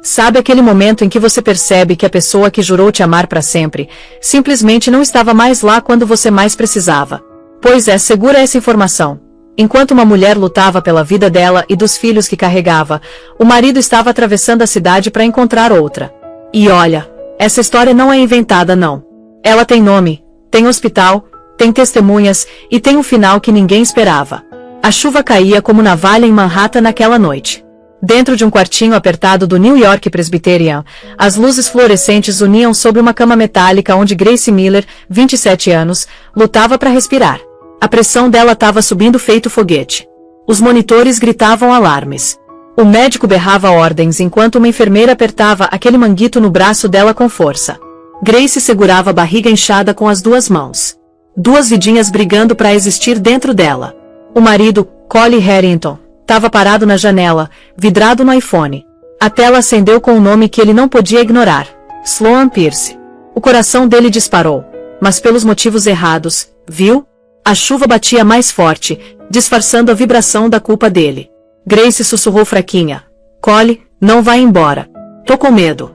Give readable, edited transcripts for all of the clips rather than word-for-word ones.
Sabe aquele momento em que você percebe que a pessoa que jurou te amar para sempre, simplesmente não estava mais lá quando você mais precisava? Pois é, segura essa informação. Enquanto uma mulher lutava pela vida dela e dos filhos que carregava, o marido estava atravessando a cidade para encontrar outra. E olha, essa história não é inventada não. Ela tem nome, tem hospital, tem testemunhas e tem um final que ninguém esperava. A chuva caía como navalha em Manhattan naquela noite. Dentro de um quartinho apertado do New York Presbyterian, as luzes fluorescentes uniam sobre uma cama metálica onde Grace Miller, 27 anos, lutava para respirar. A pressão dela estava subindo feito foguete. Os monitores gritavam alarmes. O médico berrava ordens enquanto uma enfermeira apertava aquele manguito no braço dela com força. Grace segurava a barriga inchada com as duas mãos. Duas vidinhas brigando para existir dentro dela. O marido, Collie Harrington, estava parado na janela, vidrado no iPhone. A tela acendeu com um nome que ele não podia ignorar. Sloan Pierce. O coração dele disparou, mas pelos motivos errados, viu? A chuva batia mais forte, disfarçando a vibração da culpa dele. Grace sussurrou fraquinha. Collie, não vai embora. Tô com medo.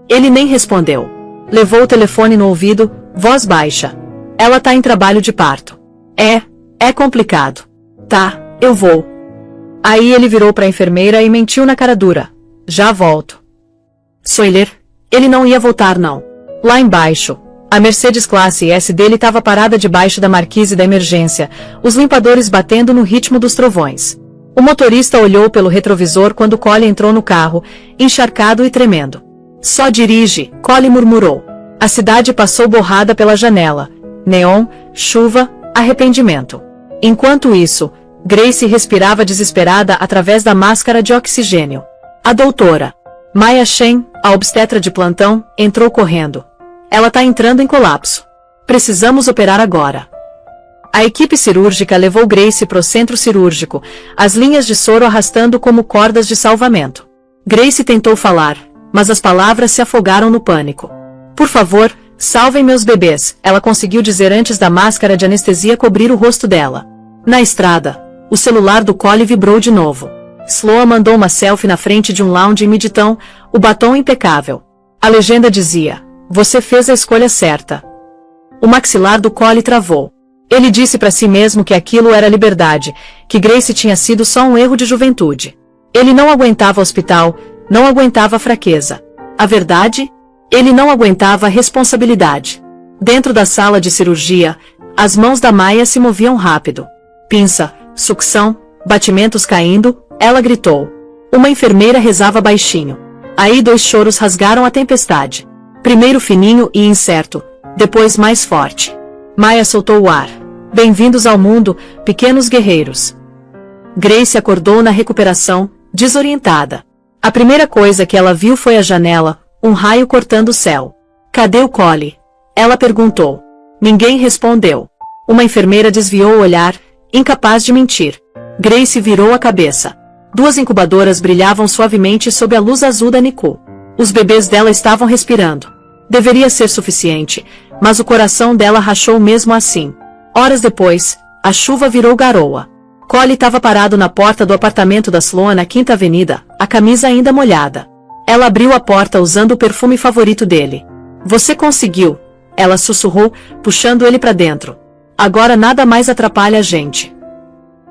Ele nem respondeu. Levou o telefone no ouvido, voz baixa. Ela tá em trabalho de parto. É complicado. Tá, eu vou. Aí ele virou para a enfermeira e mentiu na cara dura. Já volto. Soiler, ele não ia voltar não. Lá embaixo, a Mercedes classe S dele estava parada debaixo da marquise da emergência, os limpadores batendo no ritmo dos trovões. O motorista olhou pelo retrovisor quando Collie entrou no carro, encharcado e tremendo. Só dirige, Collie murmurou. A cidade passou borrada pela janela. Neon, chuva, arrependimento. Enquanto isso, Grace respirava desesperada através da máscara de oxigênio. A doutora, Maya Shen, a obstetra de plantão, entrou correndo. Ela tá entrando em colapso. Precisamos operar agora. A equipe cirúrgica levou Grace pro centro cirúrgico, as linhas de soro arrastando como cordas de salvamento. Grace tentou falar, mas as palavras se afogaram no pânico. Por favor, salvem meus bebês, ela conseguiu dizer antes da máscara de anestesia cobrir o rosto dela. Na estrada, o celular do Collie vibrou de novo. Sloan mandou uma selfie na frente de um lounge em Midtown, o batom impecável. A legenda dizia, você fez a escolha certa. O maxilar do Collie travou. Ele disse para si mesmo que aquilo era liberdade, que Grace tinha sido só um erro de juventude. Ele não aguentava hospital, não aguentava fraqueza. A verdade? Ele não aguentava a responsabilidade. Dentro da sala de cirurgia, as mãos da Maya se moviam rápido. Pinça, sucção, batimentos caindo, ela gritou. Uma enfermeira rezava baixinho. Aí dois choros rasgaram a tempestade. Primeiro fininho e incerto, depois mais forte. Maya soltou o ar. Bem-vindos ao mundo, pequenos guerreiros. Grace acordou na recuperação, desorientada. A primeira coisa que ela viu foi a janela, um raio cortando o céu. Cadê o Collie? Ela perguntou. Ninguém respondeu. Uma enfermeira desviou o olhar, incapaz de mentir. Grace virou a cabeça. Duas incubadoras brilhavam suavemente sob a luz azul da NICU. Os bebês dela estavam respirando. Deveria ser suficiente, mas o coração dela rachou mesmo assim. Horas depois, a chuva virou garoa. Collie estava parado na porta do apartamento da Sloan na Quinta Avenida, a camisa ainda molhada. Ela abriu a porta usando o perfume favorito dele. Você conseguiu, ela sussurrou, puxando ele para dentro. Agora nada mais atrapalha a gente.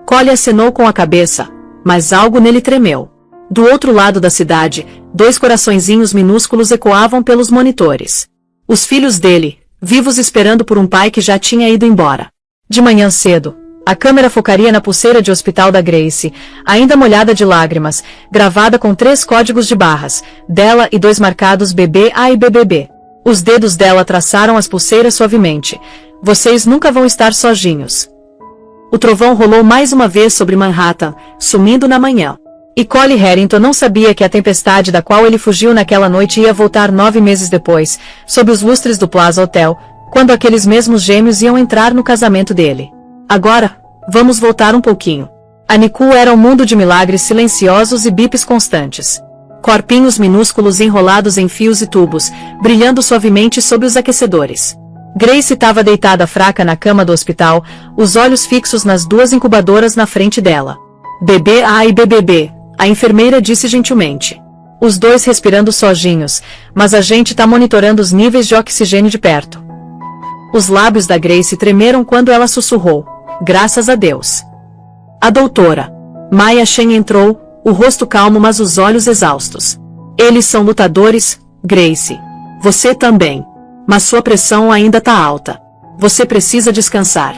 Collie acenou com a cabeça, mas algo nele tremeu. Do outro lado da cidade, dois coraçõezinhos minúsculos ecoavam pelos monitores. Os filhos dele, vivos esperando por um pai que já tinha ido embora. De manhã cedo, a câmera focaria na pulseira de hospital da Grace, ainda molhada de lágrimas, gravada com 3 códigos de barras, dela e 2 marcados BBA e BBB. Os dedos dela traçaram as pulseiras suavemente. Vocês nunca vão estar sozinhos. O trovão rolou mais uma vez sobre Manhattan, sumindo na manhã. E Collie Harrington não sabia que a tempestade da qual ele fugiu naquela noite ia voltar 9 meses depois, sob os lustres do Plaza Hotel, quando aqueles mesmos gêmeos iam entrar no casamento dele. Agora, vamos voltar um pouquinho. A NICU era um mundo de milagres silenciosos e bips constantes. Corpinhos minúsculos enrolados em fios e tubos, brilhando suavemente sob os aquecedores. Grace estava deitada fraca na cama do hospital, os olhos fixos nas 2 incubadoras na frente dela. BBA e BBB, a enfermeira disse gentilmente. Os dois respirando sozinhos, mas a gente tá monitorando os níveis de oxigênio de perto. Os lábios da Grace tremeram quando ela sussurrou: graças a Deus. A doutora Maya Shen entrou, o rosto calmo mas os olhos exaustos. Eles são lutadores, Grace. Você também. Mas sua pressão ainda tá alta. Você precisa descansar.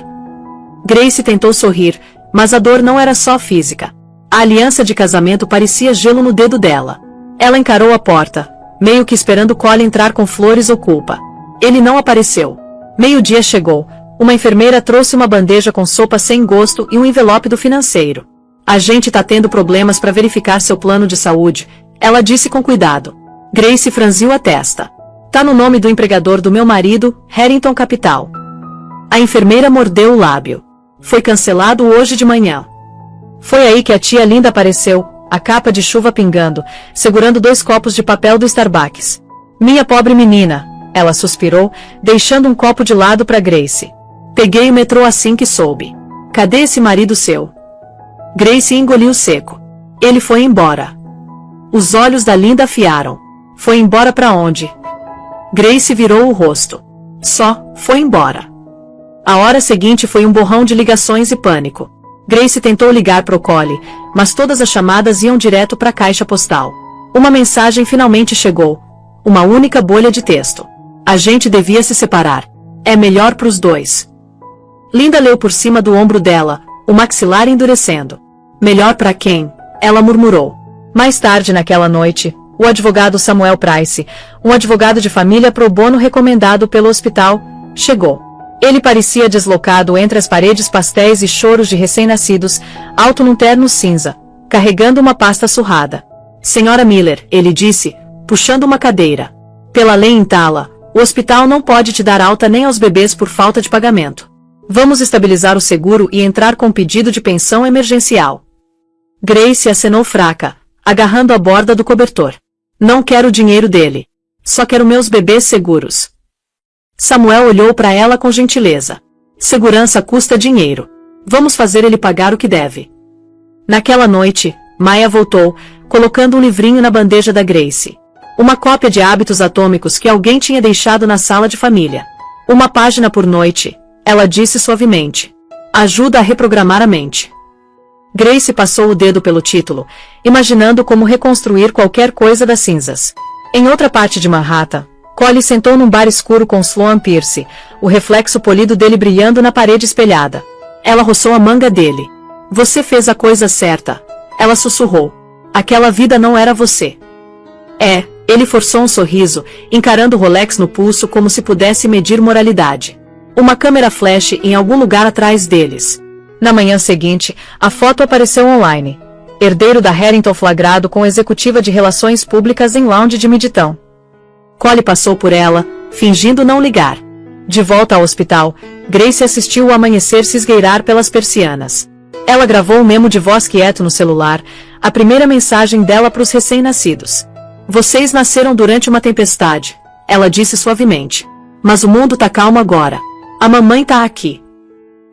Grace tentou sorrir, mas a dor não era só física. A aliança de casamento parecia gelo no dedo dela. Ela encarou a porta, meio que esperando Cole entrar com flores ou culpa. Ele não apareceu. Meio-dia chegou. Uma enfermeira trouxe uma bandeja com sopa sem gosto e um envelope do financeiro. A gente tá tendo problemas para verificar seu plano de saúde, ela disse com cuidado. Grace franziu a testa. Tá no nome do empregador do meu marido, Harrington Capital. A enfermeira mordeu o lábio. Foi cancelado hoje de manhã. Foi aí que a tia Linda apareceu, a capa de chuva pingando, segurando 2 copos de papel do Starbucks. Minha pobre menina, ela suspirou, deixando um copo de lado para Grace. Peguei o metrô assim que soube. Cadê esse marido seu? Grace engoliu seco. Ele foi embora. Os olhos da Linda afiaram. Foi embora para onde? Grace virou o rosto. Só, foi embora. A hora seguinte foi um borrão de ligações e pânico. Grace tentou ligar pro Cole, mas todas as chamadas iam direto para a caixa postal. Uma mensagem finalmente chegou. Uma única bolha de texto. A gente devia se separar. É melhor pros dois. Linda leu por cima do ombro dela, o maxilar endurecendo. Melhor para quem? Ela murmurou. Mais tarde naquela noite, o advogado Samuel Price, um advogado de família pro bono recomendado pelo hospital, chegou. Ele parecia deslocado entre as paredes pastéis e choros de recém-nascidos, alto num terno cinza, carregando uma pasta surrada. Senhora Miller, ele disse, puxando uma cadeira. Pela lei em Tala, o hospital não pode te dar alta nem aos bebês por falta de pagamento. Vamos estabilizar o seguro e entrar com pedido de pensão emergencial. Grace acenou fraca, agarrando a borda do cobertor. Não quero o dinheiro dele. Só quero meus bebês seguros. Samuel olhou para ela com gentileza. Segurança custa dinheiro. Vamos fazer ele pagar o que deve. Naquela noite, Maya voltou, colocando um livrinho na bandeja da Grace. Uma cópia de Hábitos Atômicos que alguém tinha deixado na sala de família. Uma página por noite, ela disse suavemente. Ajuda a reprogramar a mente. Grace passou o dedo pelo título, imaginando como reconstruir qualquer coisa das cinzas. Em outra parte de Manhattan, Cole sentou num bar escuro com Sloan Pierce, o reflexo polido dele brilhando na parede espelhada. Ela roçou a manga dele. Você fez a coisa certa. Ela sussurrou. Aquela vida não era você. Ele forçou um sorriso, encarando o Rolex no pulso como se pudesse medir moralidade. Uma câmera flash em algum lugar atrás deles. Na manhã seguinte, a foto apareceu online. Herdeiro da Harrington flagrado com executiva de relações públicas em lounge de Midtown. Cole passou por ela, fingindo não ligar. De volta ao hospital, Grace assistiu o amanhecer se esgueirar pelas persianas. Ela gravou um memo de voz quieto no celular, a primeira mensagem dela para os recém-nascidos. Vocês nasceram durante uma tempestade, ela disse suavemente. Mas o mundo tá calmo agora. A mamãe tá aqui.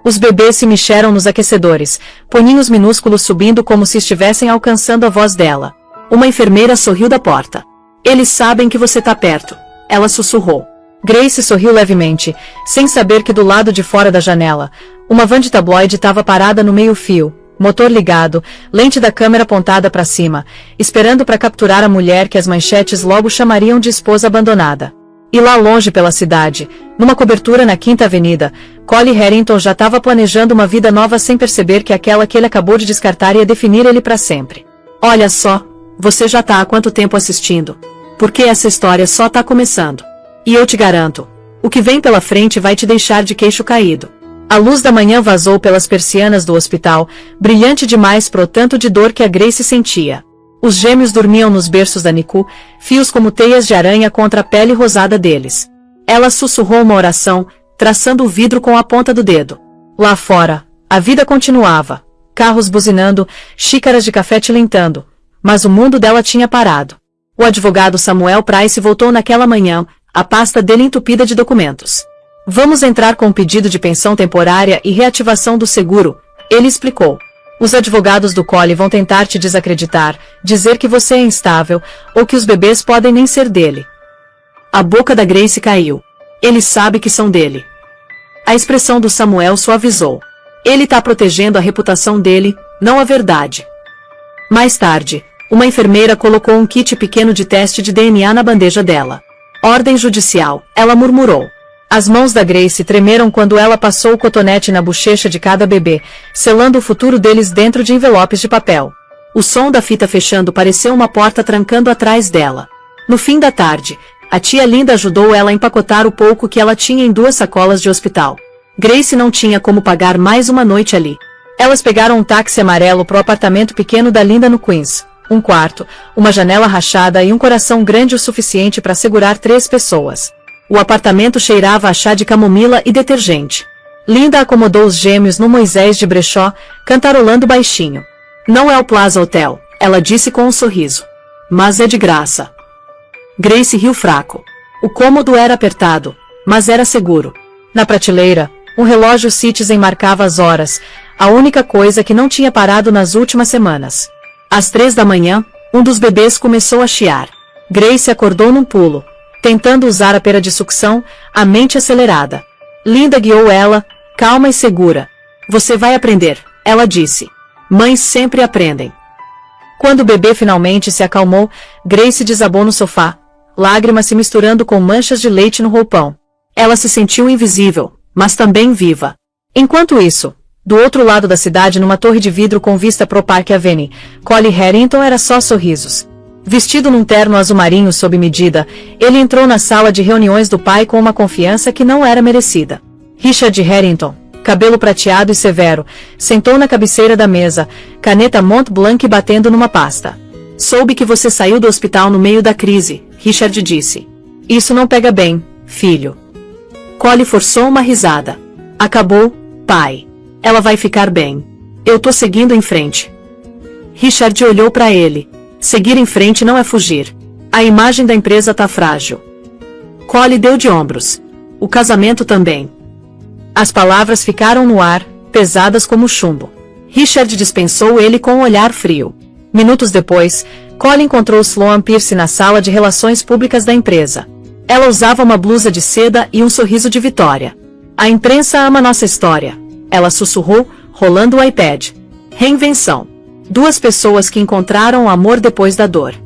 Os bebês se mexeram nos aquecedores, poninhos minúsculos subindo como se estivessem alcançando a voz dela. Uma enfermeira sorriu da porta. Eles sabem que você tá perto, ela sussurrou. Grace sorriu levemente, sem saber que do lado de fora da janela, uma van de tabloide estava parada no meio-fio, motor ligado, lente da câmera apontada para cima, esperando para capturar a mulher que as manchetes logo chamariam de esposa abandonada. E lá longe pela cidade, numa cobertura na Quinta Avenida, Cole Harrington já estava planejando uma vida nova sem perceber que aquela que ele acabou de descartar ia definir ele para sempre. Olha só, você já tá há quanto tempo assistindo? Porque essa história só tá começando. E eu te garanto, o que vem pela frente vai te deixar de queixo caído. A luz da manhã vazou pelas persianas do hospital, brilhante demais pro tanto de dor que a Grace sentia. Os gêmeos dormiam nos berços da NICU, fios como teias de aranha contra a pele rosada deles. Ela sussurrou uma oração, traçando o vidro com a ponta do dedo. Lá fora, a vida continuava. Carros buzinando, xícaras de café tilintando. Mas o mundo dela tinha parado. O advogado Samuel Price voltou naquela manhã, a pasta dele entupida de documentos. Vamos entrar com um pedido de pensão temporária e reativação do seguro, ele explicou. Os advogados do Cole vão tentar te desacreditar, dizer que você é instável, ou que os bebês podem nem ser dele. A boca da Grace caiu. Ele sabe que são dele. A expressão do Samuel suavizou. Ele tá protegendo a reputação dele, não a verdade. Mais tarde, uma enfermeira colocou um kit pequeno de teste de DNA na bandeja dela. Ordem judicial, ela murmurou. As mãos da Grace tremeram quando ela passou o cotonete na bochecha de cada bebê, selando o futuro deles dentro de envelopes de papel. O som da fita fechando pareceu uma porta trancando atrás dela. No fim da tarde, a tia Linda ajudou ela a empacotar o pouco que ela tinha em 2 sacolas de hospital. Grace não tinha como pagar mais uma noite ali. Elas pegaram um táxi amarelo pro apartamento pequeno da Linda no Queens. Um quarto, uma janela rachada e um coração grande o suficiente para segurar 3 pessoas. O apartamento cheirava a chá de camomila e detergente. Linda acomodou os gêmeos no Moisés de brechó, cantarolando baixinho. Não é o Plaza Hotel, ela disse com um sorriso. Mas é de graça. Grace riu fraco. O cômodo era apertado, mas era seguro. Na prateleira, um relógio Citizen marcava as horas, a única coisa que não tinha parado nas últimas semanas. Às 3 da manhã, um dos bebês começou a chiar. Grace acordou num pulo, tentando usar a pera de sucção, a mente acelerada. Linda guiou ela, calma e segura. Você vai aprender, ela disse. Mães sempre aprendem. Quando o bebê finalmente se acalmou, Grace desabou no sofá, lágrimas se misturando com manchas de leite no roupão. Ela se sentiu invisível, mas também viva. Enquanto isso, do outro lado da cidade, numa torre de vidro com vista pro Parque Avenue, Cole Harrington era só sorrisos. Vestido num terno azul marinho sob medida, ele entrou na sala de reuniões do pai com uma confiança que não era merecida. Richard Harrington, cabelo prateado e severo, sentou na cabeceira da mesa, caneta Mont Blanc batendo numa pasta. Soube que você saiu do hospital no meio da crise, Richard disse. Isso não pega bem, filho. Cole forçou uma risada. Acabou, pai. Ela vai ficar bem. Eu tô seguindo em frente. Richard olhou para ele. Seguir em frente não é fugir. A imagem da empresa tá frágil. Cole deu de ombros. O casamento também. As palavras ficaram no ar, pesadas como chumbo. Richard dispensou ele com um olhar frio. Minutos depois, Cole encontrou Sloan Pierce na sala de relações públicas da empresa. Ela usava uma blusa de seda e um sorriso de vitória. A imprensa ama nossa história. Ela sussurrou, rolando o iPad. Reinvenção. 2 pessoas que encontraram o amor depois da dor.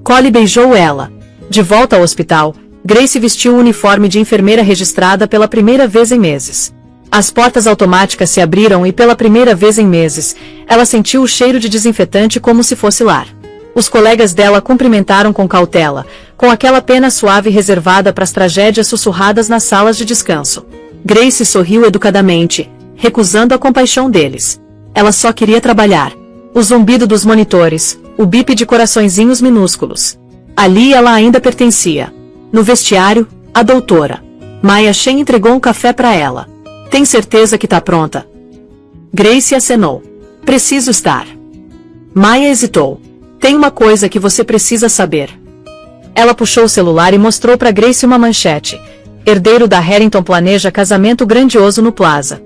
Cole beijou ela. De volta ao hospital, Grace vestiu o uniforme de enfermeira registrada pela primeira vez em meses. As portas automáticas se abriram e pela primeira vez em meses, ela sentiu o cheiro de desinfetante como se fosse lar. Os colegas dela cumprimentaram com cautela, com aquela pena suave reservada para as tragédias sussurradas nas salas de descanso. Grace sorriu educadamente, recusando a compaixão deles. Ela só queria trabalhar. O zumbido dos monitores, o bip de coraçõezinhos minúsculos. Ali ela ainda pertencia. No vestiário, a doutora Maya Shen entregou um café para ela. Tem certeza que tá pronta? Grace acenou. Preciso estar. Maya hesitou. Tem uma coisa que você precisa saber. Ela puxou o celular e mostrou para Grace uma manchete. Herdeiro da Harrington planeja casamento grandioso no Plaza.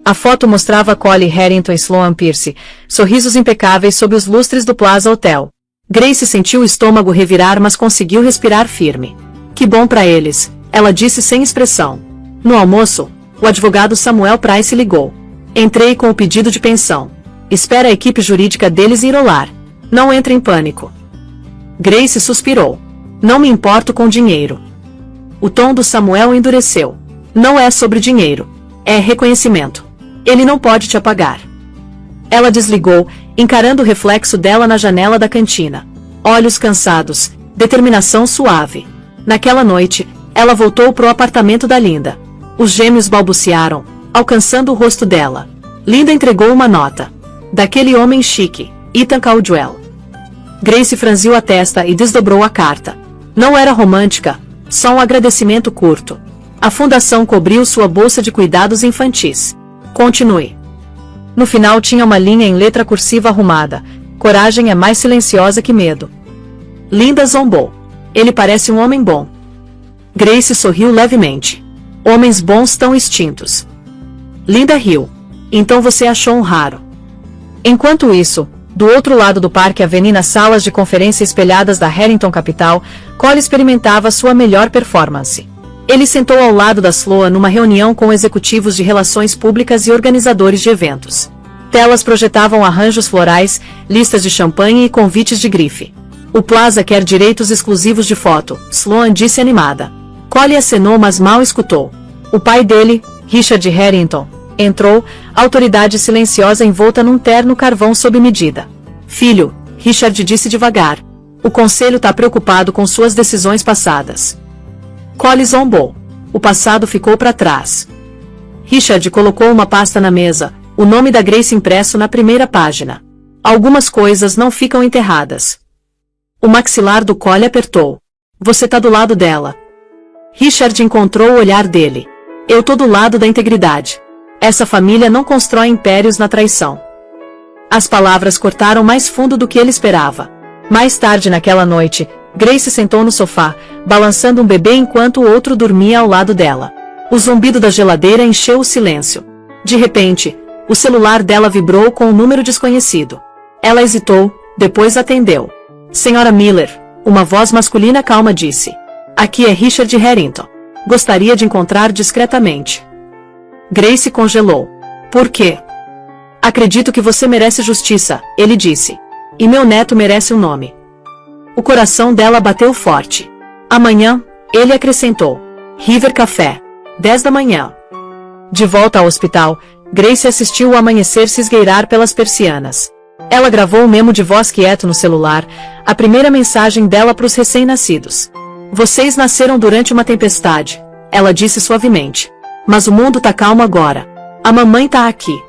A foto mostrava Cole Harrington e Sloan Pierce, sorrisos impecáveis sob os lustres do Plaza Hotel. Grace sentiu o estômago revirar, mas conseguiu respirar firme. Que bom para eles, ela disse sem expressão. No almoço, o advogado Samuel Price ligou. Entrei com o pedido de pensão. Espera a equipe jurídica deles enrolar. Não entre em pânico. Grace suspirou. Não me importo com dinheiro. O tom do Samuel endureceu. Não é sobre dinheiro. É reconhecimento. Ele não pode te apagar. Ela desligou, encarando o reflexo dela na janela da cantina. Olhos cansados, determinação suave. Naquela noite, ela voltou pro apartamento da Linda. Os gêmeos balbuciaram, alcançando o rosto dela. Linda entregou uma nota. Daquele homem chique, Ethan Caldwell. Grace franziu a testa e desdobrou a carta. Não era romântica, só um agradecimento curto. A fundação cobriu sua bolsa de cuidados infantis. Continue. No final tinha uma linha em letra cursiva arrumada. Coragem é mais silenciosa que medo. Linda zombou. Ele parece um homem bom. Grace sorriu levemente. Homens bons estão extintos. Linda riu. Então você achou um raro. Enquanto isso, do outro lado do Parque Avenue, nas salas de conferência espelhadas da Harrington Capital, Cole experimentava sua melhor performance. Ele sentou ao lado da Sloan numa reunião com executivos de relações públicas e organizadores de eventos. Telas projetavam arranjos florais, listas de champanhe e convites de grife. O Plaza quer direitos exclusivos de foto, Sloan disse animada. Cole acenou, mas mal escutou. O pai dele, Richard Harrington, entrou, autoridade silenciosa envolta num terno carvão sob medida. Filho, Richard disse devagar. O conselho tá preocupado com suas decisões passadas. Cole zombou. O passado ficou para trás. Richard colocou uma pasta na mesa, o nome da Grace impresso na primeira página. Algumas coisas não ficam enterradas. O maxilar do Cole apertou. Você tá do lado dela. Richard encontrou o olhar dele. Eu tô do lado da integridade. Essa família não constrói impérios na traição. As palavras cortaram mais fundo do que ele esperava. Mais tarde naquela noite, Grace sentou no sofá, balançando um bebê enquanto o outro dormia ao lado dela. O zumbido da geladeira encheu o silêncio. De repente, o celular dela vibrou com um número desconhecido. Ela hesitou, depois atendeu. Senhora Miller, uma voz masculina calma disse. Aqui é Richard Harrington. Gostaria de encontrar discretamente. Grace congelou. Por quê? Acredito que você merece justiça, ele disse. E meu neto merece um nome. O coração dela bateu forte. Amanhã, ele acrescentou. River Café. 10 da manhã. De volta ao hospital, Grace assistiu o amanhecer se esgueirar pelas persianas. Ela gravou um memo de voz quieto no celular, a primeira mensagem dela para os recém-nascidos. Vocês nasceram durante uma tempestade, ela disse suavemente. Mas o mundo tá calmo agora. A mamãe tá aqui.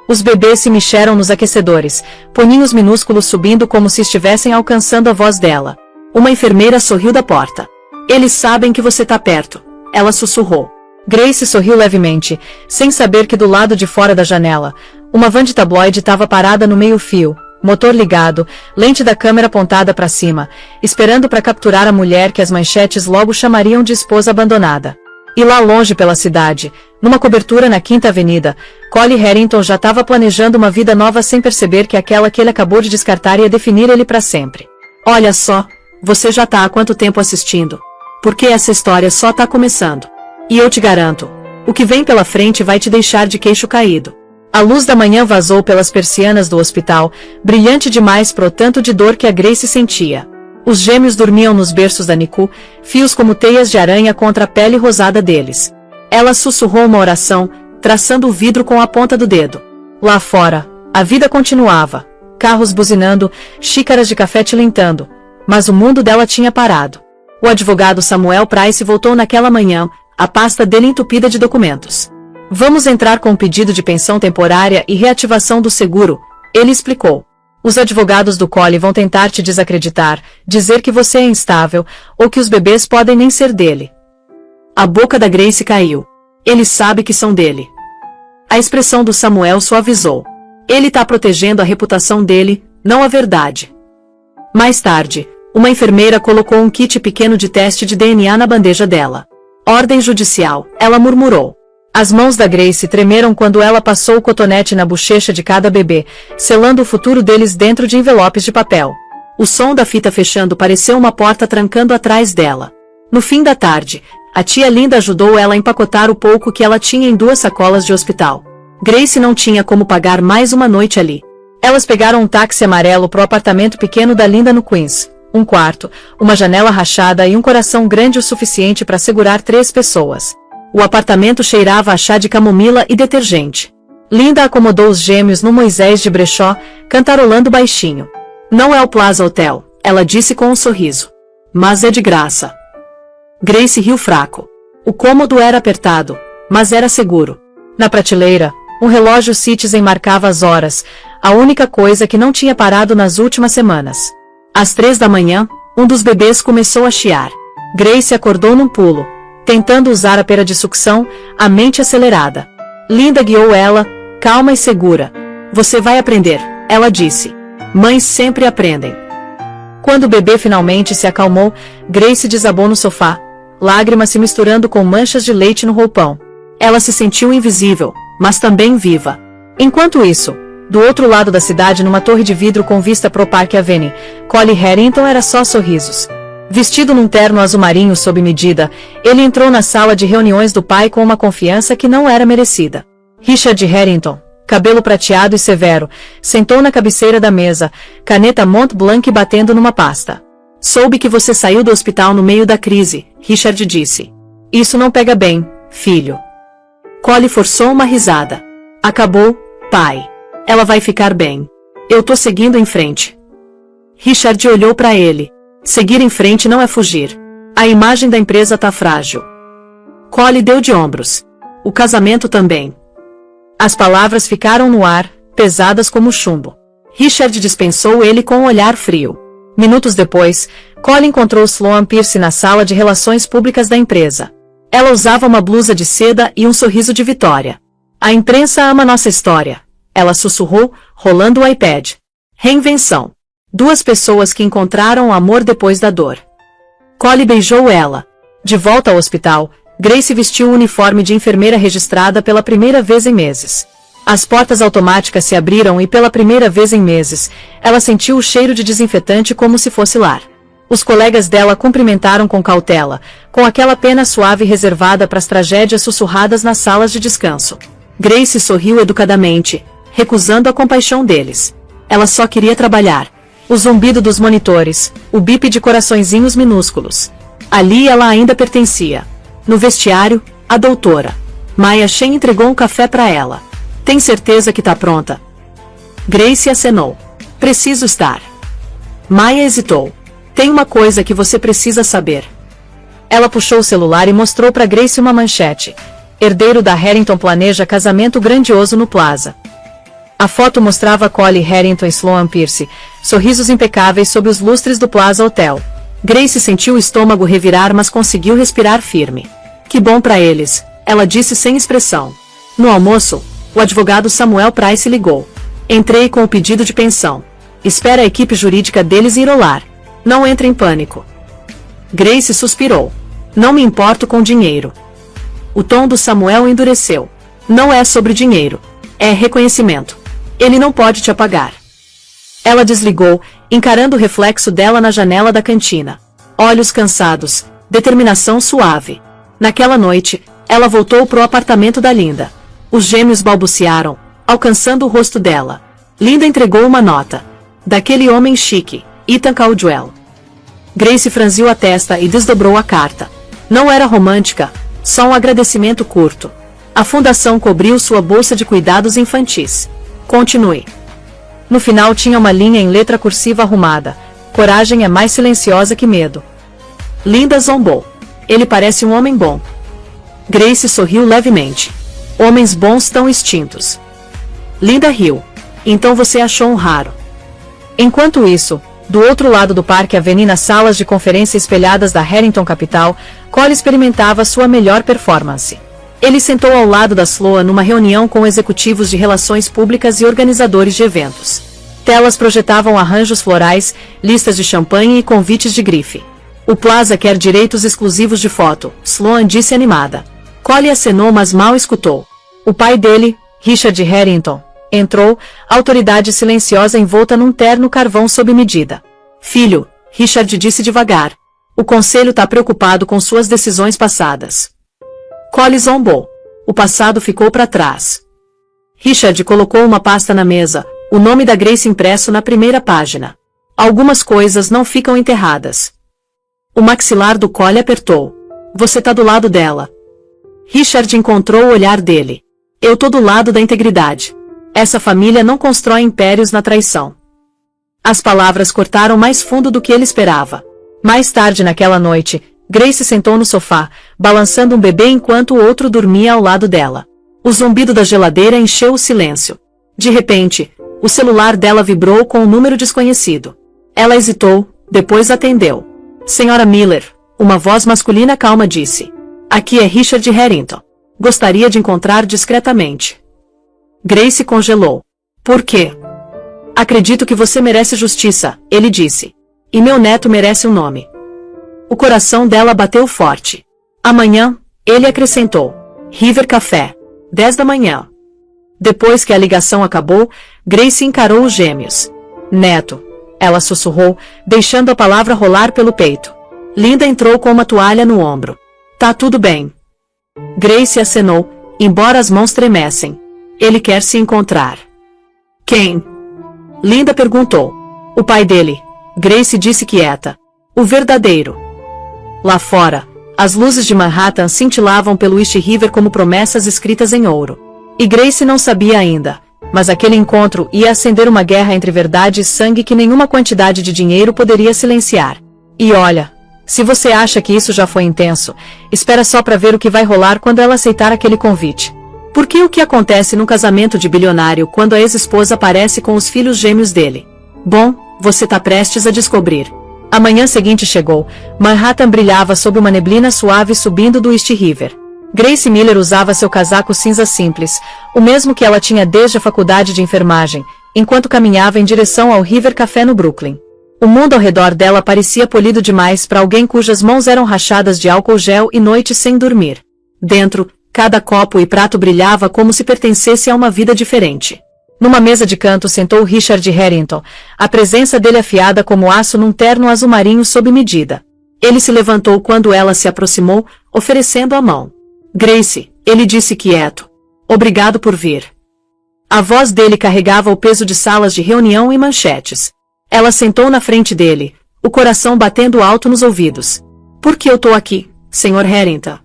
Os bebês se mexeram nos aquecedores, punhinhos minúsculos subindo como se estivessem alcançando a voz dela. Uma enfermeira sorriu da porta. Eles sabem que você tá perto, ela sussurrou. Grace sorriu levemente, sem saber que do lado de fora da janela, uma van de tabloide estava parada no meio-fio, motor ligado, lente da câmera apontada para cima, esperando para capturar a mulher que as manchetes logo chamariam de esposa abandonada. E lá longe pela cidade, numa cobertura na Quinta Avenida, Cole Harrington já estava planejando uma vida nova sem perceber que aquela que ele acabou de descartar ia definir ele para sempre. Olha só, você já tá há quanto tempo assistindo? Porque essa história só tá começando. E eu te garanto, o que vem pela frente vai te deixar de queixo caído. A luz da manhã vazou pelas persianas do hospital, brilhante demais pro tanto de dor que a Grace sentia. Os gêmeos dormiam nos berços da NICU, fios como teias de aranha contra a pele rosada deles. Ela sussurrou uma oração, traçando o vidro com a ponta do dedo. Lá fora, a vida continuava. Carros buzinando, xícaras de café tilintando. Mas o mundo dela tinha parado. O advogado Samuel Price voltou naquela manhã, a pasta dele entupida de documentos. Vamos entrar com um pedido de pensão temporária e reativação do seguro, ele explicou. Os advogados do Cole vão tentar te desacreditar, dizer que você é instável, ou que os bebês podem nem ser dele. A boca da Grace caiu. Ele sabe que são dele. A expressão do Samuel suavizou. Ele tá protegendo a reputação dele, não a verdade. Mais tarde, uma enfermeira colocou um kit pequeno de teste de DNA na bandeja dela. Ordem judicial, ela murmurou. As mãos da Grace tremeram quando ela passou o cotonete na bochecha de cada bebê, selando o futuro deles dentro de envelopes de papel. O som da fita fechando pareceu uma porta trancando atrás dela. No fim da tarde, a tia Linda ajudou ela a empacotar o pouco que ela tinha em 2 sacolas de hospital. Grace não tinha como pagar mais uma noite ali. Elas pegaram um táxi amarelo pro apartamento pequeno da Linda no Queens. Um quarto, uma janela rachada e um coração grande o suficiente para segurar 3 pessoas. O apartamento cheirava a chá de camomila e detergente. Linda acomodou os gêmeos no Moisés de brechó, cantarolando baixinho. Não é o Plaza Hotel, ela disse com um sorriso. Mas é de graça. Grace riu fraco. O cômodo era apertado, mas era seguro. Na prateleira, um relógio Citizen marcava as horas, a única coisa que não tinha parado nas últimas semanas. Às 3 da manhã, um dos bebês começou a chiar. Grace acordou num pulo, tentando usar a pera de sucção, a mente acelerada. Linda guiou ela, calma e segura. Você vai aprender, ela disse. Mães sempre aprendem. Quando o bebê finalmente se acalmou, Grace desabou no sofá, lágrimas se misturando com manchas de leite no roupão. Ela se sentiu invisível, mas também viva. Enquanto isso, Do outro lado da cidade, numa torre de vidro com vista pro Park Avenue, Collie Harrington era só sorrisos. Vestido num terno azul marinho sob medida, ele entrou na sala de reuniões do pai com uma confiança que não era merecida. Richard Harrington, cabelo prateado e severo, sentou na cabeceira da mesa, caneta Mont Blanc batendo numa pasta. Soube que você saiu do hospital no meio da crise, Richard disse. Isso não pega bem, filho. Collie forçou uma risada. Acabou, pai. Ela vai ficar bem. Eu tô seguindo em frente. Richard olhou para ele. Seguir em frente não é fugir. A imagem da empresa tá frágil. Collie deu de ombros. O casamento também. As palavras ficaram no ar, pesadas como chumbo. Richard dispensou ele com um olhar frio. Minutos depois, Collie encontrou Sloan Pierce na sala de relações públicas da empresa. Ela usava uma blusa de seda e um sorriso de vitória. A imprensa ama nossa história. Ela sussurrou, rolando o iPad. Reinvenção. Duas pessoas que encontraram o amor depois da dor. Collie beijou ela. De volta ao hospital, Grace vestiu o uniforme de enfermeira registrada pela primeira vez em meses. As portas automáticas se abriram e pela primeira vez em meses, ela sentiu o cheiro de desinfetante como se fosse lar. Os colegas dela cumprimentaram com cautela, com aquela pena suave reservada para as tragédias sussurradas nas salas de descanso. Grace sorriu educadamente, recusando a compaixão deles. Ela só queria trabalhar. O zumbido dos monitores, o bip de coraçõezinhos minúsculos. Ali ela ainda pertencia. No vestiário, a doutora Maya Shen entregou um café para ela. Tem certeza que tá pronta? Grace acenou. Preciso estar. Maya hesitou. Tem uma coisa que você precisa saber. Ela puxou o celular e mostrou para Grace uma manchete. Herdeiro da Harrington planeja casamento grandioso no Plaza. A foto mostrava Collie Harrington e Sloan Pierce, sorrisos impecáveis sob os lustres do Plaza Hotel. Grace sentiu o estômago revirar, mas conseguiu respirar firme. Que bom para eles, ela disse sem expressão. No almoço, o advogado Samuel Price ligou. Entrei com o pedido de pensão. Espera a equipe jurídica deles ir rolar. Não entre em pânico. Grace suspirou. Não me importo com dinheiro. O tom do Samuel endureceu. Não é sobre dinheiro. É reconhecimento. Ele não pode te apagar. Ela desligou, encarando o reflexo dela na janela da cantina. Olhos cansados, determinação suave. Naquela noite, ela voltou pro apartamento da Linda. Os gêmeos balbuciaram, alcançando o rosto dela. Linda entregou uma nota. Daquele homem chique, Ethan Caldwell. Grace franziu a testa e desdobrou a carta. Não era romântica, só um agradecimento curto. A fundação cobriu sua bolsa de cuidados infantis. Continue. No final tinha uma linha em letra cursiva arrumada. Coragem é mais silenciosa que medo. Linda zombou. Ele parece um homem bom. Grace sorriu levemente. Homens bons estão extintos. Linda riu. Então você achou um raro. Enquanto isso, do outro lado do Parque Avenue, nas salas de conferência espelhadas da Harrington Capital, Collie experimentava sua melhor performance. Ele sentou ao lado da Sloan numa reunião com executivos de relações públicas e organizadores de eventos. Telas projetavam arranjos florais, listas de champanhe e convites de grife. O Plaza quer direitos exclusivos de foto, Sloan disse animada. Collie acenou, mas mal escutou. O pai dele, Richard Harrington, entrou, autoridade silenciosa envolta num terno carvão sob medida. Filho, Richard disse devagar. O conselho tá preocupado com suas decisões passadas. Collie zombou. O passado ficou para trás. Richard colocou uma pasta na mesa, o nome da Grace impresso na primeira página. Algumas coisas não ficam enterradas. O maxilar do Collie apertou. Você tá do lado dela. Richard encontrou o olhar dele. Eu tô do lado da integridade. Essa família não constrói impérios na traição. As palavras cortaram mais fundo do que ele esperava. Mais tarde naquela noite, Grace sentou no sofá, balançando um bebê enquanto o outro dormia ao lado dela. O zumbido da geladeira encheu o silêncio. De repente, o celular dela vibrou com um número desconhecido. Ela hesitou, depois atendeu. Senhora Miller, uma voz masculina calma disse. Aqui é Richard Harrington. Gostaria de encontrar discretamente. Grace congelou. Por quê? Acredito que você merece justiça, ele disse. E meu neto merece um nome. O coração dela bateu forte. Amanhã, ele acrescentou. River Café. 10 da manhã. Depois que a ligação acabou, Grace encarou os gêmeos. Neto. Ela sussurrou, deixando a palavra rolar pelo peito. Linda entrou com uma toalha no ombro. Tá tudo bem. Grace acenou, embora as mãos tremessem. Ele quer se encontrar. Quem? Linda perguntou. O pai dele. Grace disse quieta. O verdadeiro. Lá fora, as luzes de Manhattan cintilavam pelo East River como promessas escritas em ouro. E Grace não sabia ainda, mas aquele encontro ia acender uma guerra entre verdade e sangue que nenhuma quantidade de dinheiro poderia silenciar. E olha, se você acha que isso já foi intenso, espera só pra ver o que vai rolar quando ela aceitar aquele convite. Porque o que acontece num casamento de bilionário quando a ex-esposa aparece com os filhos gêmeos dele? Bom, você tá prestes a descobrir. A manhã seguinte chegou, Manhattan brilhava sob uma neblina suave subindo do East River. Grace Miller usava seu casaco cinza simples, o mesmo que ela tinha desde a faculdade de enfermagem, enquanto caminhava em direção ao River Café no Brooklyn. O mundo ao redor dela parecia polido demais para alguém cujas mãos eram rachadas de álcool gel e noites sem dormir. Dentro, cada copo e prato brilhava como se pertencesse a uma vida diferente. Numa mesa de canto sentou Richard Harrington, a presença dele afiada como aço num terno azul marinho sob medida. Ele se levantou quando ela se aproximou, oferecendo a mão. Grace, ele disse quieto. Obrigado por vir. A voz dele carregava o peso de salas de reunião e manchetes. Ela sentou na frente dele, o coração batendo alto nos ouvidos. Por que eu tô aqui, Sr. Harrington?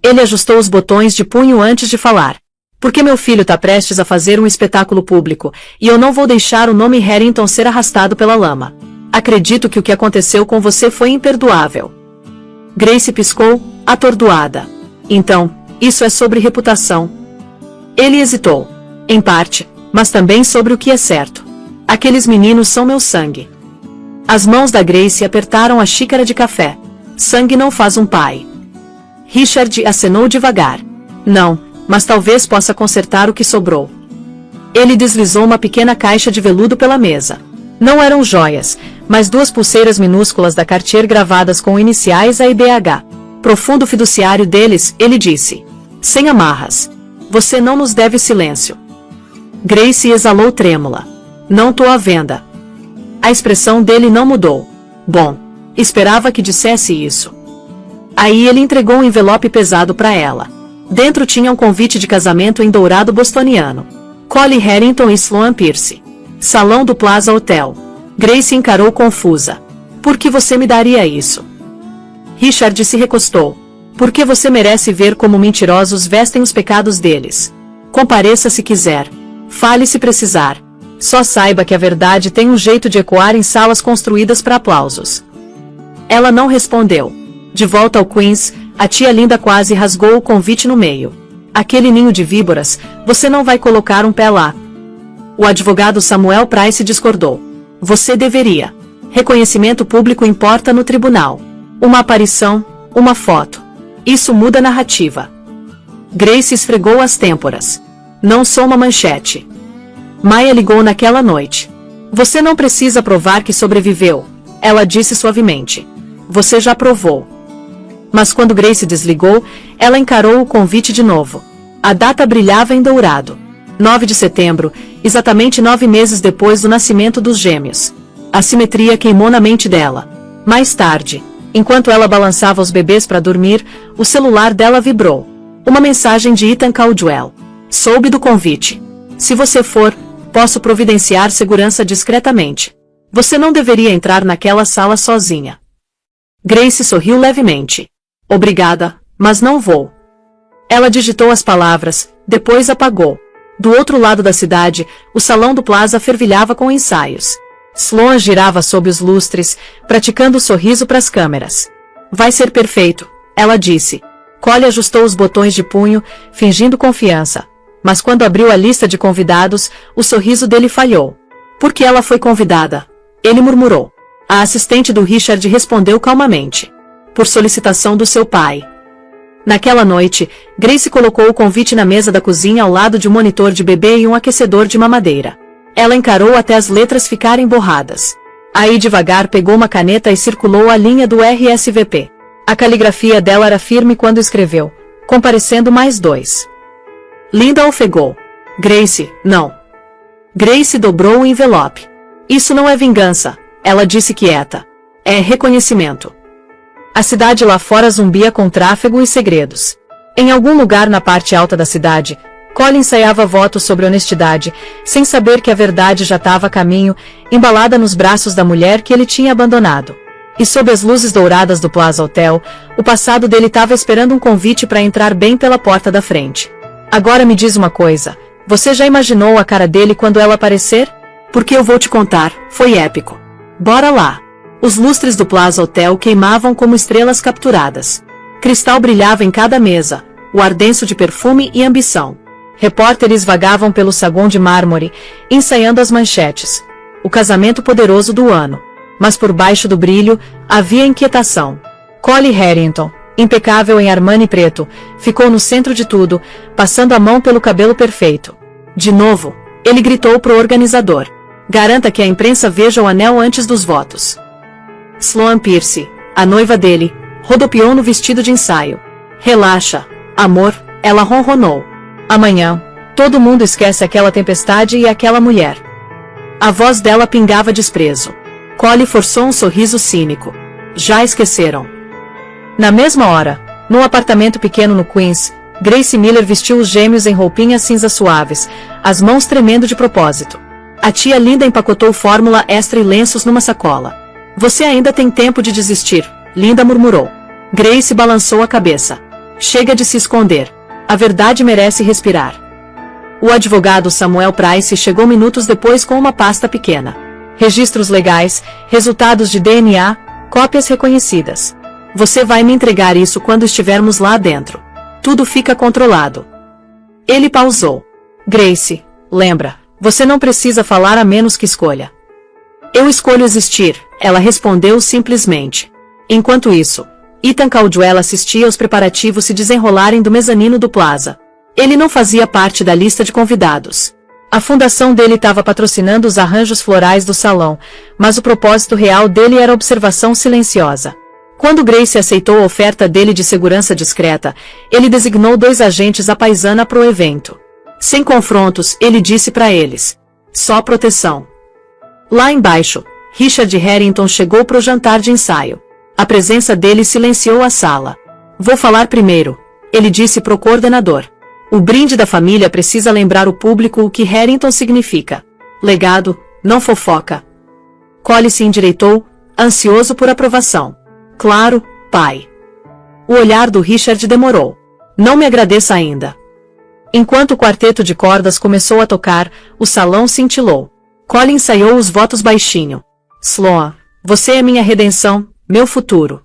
Ele ajustou os botões de punho antes de falar. Porque meu filho tá prestes a fazer um espetáculo público, e eu não vou deixar o nome Harrington ser arrastado pela lama. Acredito que o que aconteceu com você foi imperdoável. Grace piscou, atordoada. Então, isso é sobre reputação. Ele hesitou. Em parte, mas também sobre o que é certo. Aqueles meninos são meu sangue. As mãos da Grace apertaram a xícara de café. Sangue não faz um pai. Richard acenou devagar. Não. Mas talvez possa consertar o que sobrou. Ele deslizou uma pequena caixa de veludo pela mesa. Não eram joias, mas duas pulseiras minúsculas da Cartier gravadas com iniciais AIBH. Profundo fiduciário deles, ele disse. Sem amarras. Você não nos deve silêncio. Grace exalou trêmula. Não tô à venda. A expressão dele não mudou. Bom, esperava que dissesse isso. Aí ele entregou um envelope pesado para ela. Dentro tinha um convite de casamento em dourado bostoniano. Collie Harrington e Sloan Pierce. Salão do Plaza Hotel. Grace encarou confusa. Por que você me daria isso? Richard se recostou. Porque você merece ver como mentirosos vestem os pecados deles. Compareça se quiser. Fale se precisar. Só saiba que a verdade tem um jeito de ecoar em salas construídas para aplausos. Ela não respondeu. De volta ao Queens, a tia Linda quase rasgou o convite no meio. Aquele ninho de víboras, você não vai colocar um pé lá. O advogado Samuel Price discordou. Você deveria. Reconhecimento público importa no tribunal. Uma aparição, uma foto. Isso muda a narrativa. Grace esfregou as têmporas. Não sou uma manchete. Maya ligou naquela noite. Você não precisa provar que sobreviveu, ela disse suavemente. Você já provou. Mas quando Grace desligou, ela encarou o convite de novo. A data brilhava em dourado. 9 de setembro, exatamente 9 meses depois do nascimento dos gêmeos. A simetria queimou na mente dela. Mais tarde, enquanto ela balançava os bebês para dormir, o celular dela vibrou. Uma mensagem de Ethan Caldwell. Soube do convite. Se você for, posso providenciar segurança discretamente. Você não deveria entrar naquela sala sozinha. Grace sorriu levemente. Obrigada, mas não vou. Ela digitou as palavras, depois apagou. Do outro lado da cidade, o salão do Plaza fervilhava com ensaios. Sloan girava sob os lustres, praticando o sorriso para as câmeras. Vai ser perfeito, ela disse. Collie ajustou os botões de punho, fingindo confiança. Mas quando abriu a lista de convidados, o sorriso dele falhou. Por que ela foi convidada? Ele murmurou. A assistente do Richard respondeu calmamente. Por solicitação do seu pai. Naquela noite, Grace colocou o convite na mesa da cozinha ao lado de um monitor de bebê e um aquecedor de mamadeira. Ela encarou até as letras ficarem borradas. Aí devagar pegou uma caneta e circulou a linha do RSVP. A caligrafia dela era firme quando escreveu, comparecendo mais 2. Linda ofegou. Grace, não. Grace dobrou o envelope. Isso não é vingança, ela disse quieta. É reconhecimento. A cidade lá fora zumbia com tráfego e segredos. Em algum lugar na parte alta da cidade, Collie ensaiava votos sobre honestidade, sem saber que a verdade já estava a caminho, embalada nos braços da mulher que ele tinha abandonado. E sob as luzes douradas do Plaza Hotel, o passado dele estava esperando um convite para entrar bem pela porta da frente. Agora me diz uma coisa, você já imaginou a cara dele quando ela aparecer? Porque eu vou te contar, foi épico. Bora lá! Os lustres do Plaza Hotel queimavam como estrelas capturadas. Cristal brilhava em cada mesa, o ardêncio de perfume e ambição. Repórteres vagavam pelo saguão de mármore, ensaiando as manchetes. O casamento poderoso do ano. Mas por baixo do brilho, havia inquietação. Collie Harrington, impecável em Armani preto, ficou no centro de tudo, passando a mão pelo cabelo perfeito. De novo, ele gritou pro organizador. Garanta que a imprensa veja o anel antes dos votos. Sloane Pierce, a noiva dele, rodopiou no vestido de ensaio. Relaxa, amor, ela ronronou. Amanhã, todo mundo esquece aquela tempestade e aquela mulher. A voz dela pingava desprezo. Collie forçou um sorriso cínico. Já esqueceram. Na mesma hora, num apartamento pequeno no Queens, Grace Miller vestiu os gêmeos em roupinhas cinzas suaves, as mãos tremendo de propósito. A tia Linda empacotou fórmula extra e lenços numa sacola. Você ainda tem tempo de desistir, Linda murmurou. Grace balançou a cabeça. Chega de se esconder. A verdade merece respirar. O advogado Samuel Price chegou minutos depois com uma pasta pequena. Registros legais, resultados de DNA, cópias reconhecidas. Você vai me entregar isso quando estivermos lá dentro. Tudo fica controlado. Ele pausou. Grace, lembra, você não precisa falar a menos que escolha. Eu escolho existir, ela respondeu simplesmente. Enquanto isso, Ethan Caldwell assistia aos preparativos se desenrolarem do mezanino do Plaza. Ele não fazia parte da lista de convidados. A fundação dele estava patrocinando os arranjos florais do salão, mas o propósito real dele era observação silenciosa. Quando Grace aceitou a oferta dele de segurança discreta, ele designou 2 agentes à paisana para o evento. Sem confrontos, ele disse para eles. Só proteção. Lá embaixo, Richard Harrington chegou para o jantar de ensaio. A presença dele silenciou a sala. Vou falar primeiro, ele disse pro coordenador. O brinde da família precisa lembrar o público o que Harrington significa. Legado, não fofoca. Collie se endireitou, ansioso por aprovação. Claro, pai. O olhar do Richard demorou. Não me agradeça ainda. Enquanto o quarteto de cordas começou a tocar, o salão cintilou. Collie ensaiou os votos baixinho. Sloane, você é minha redenção, meu futuro.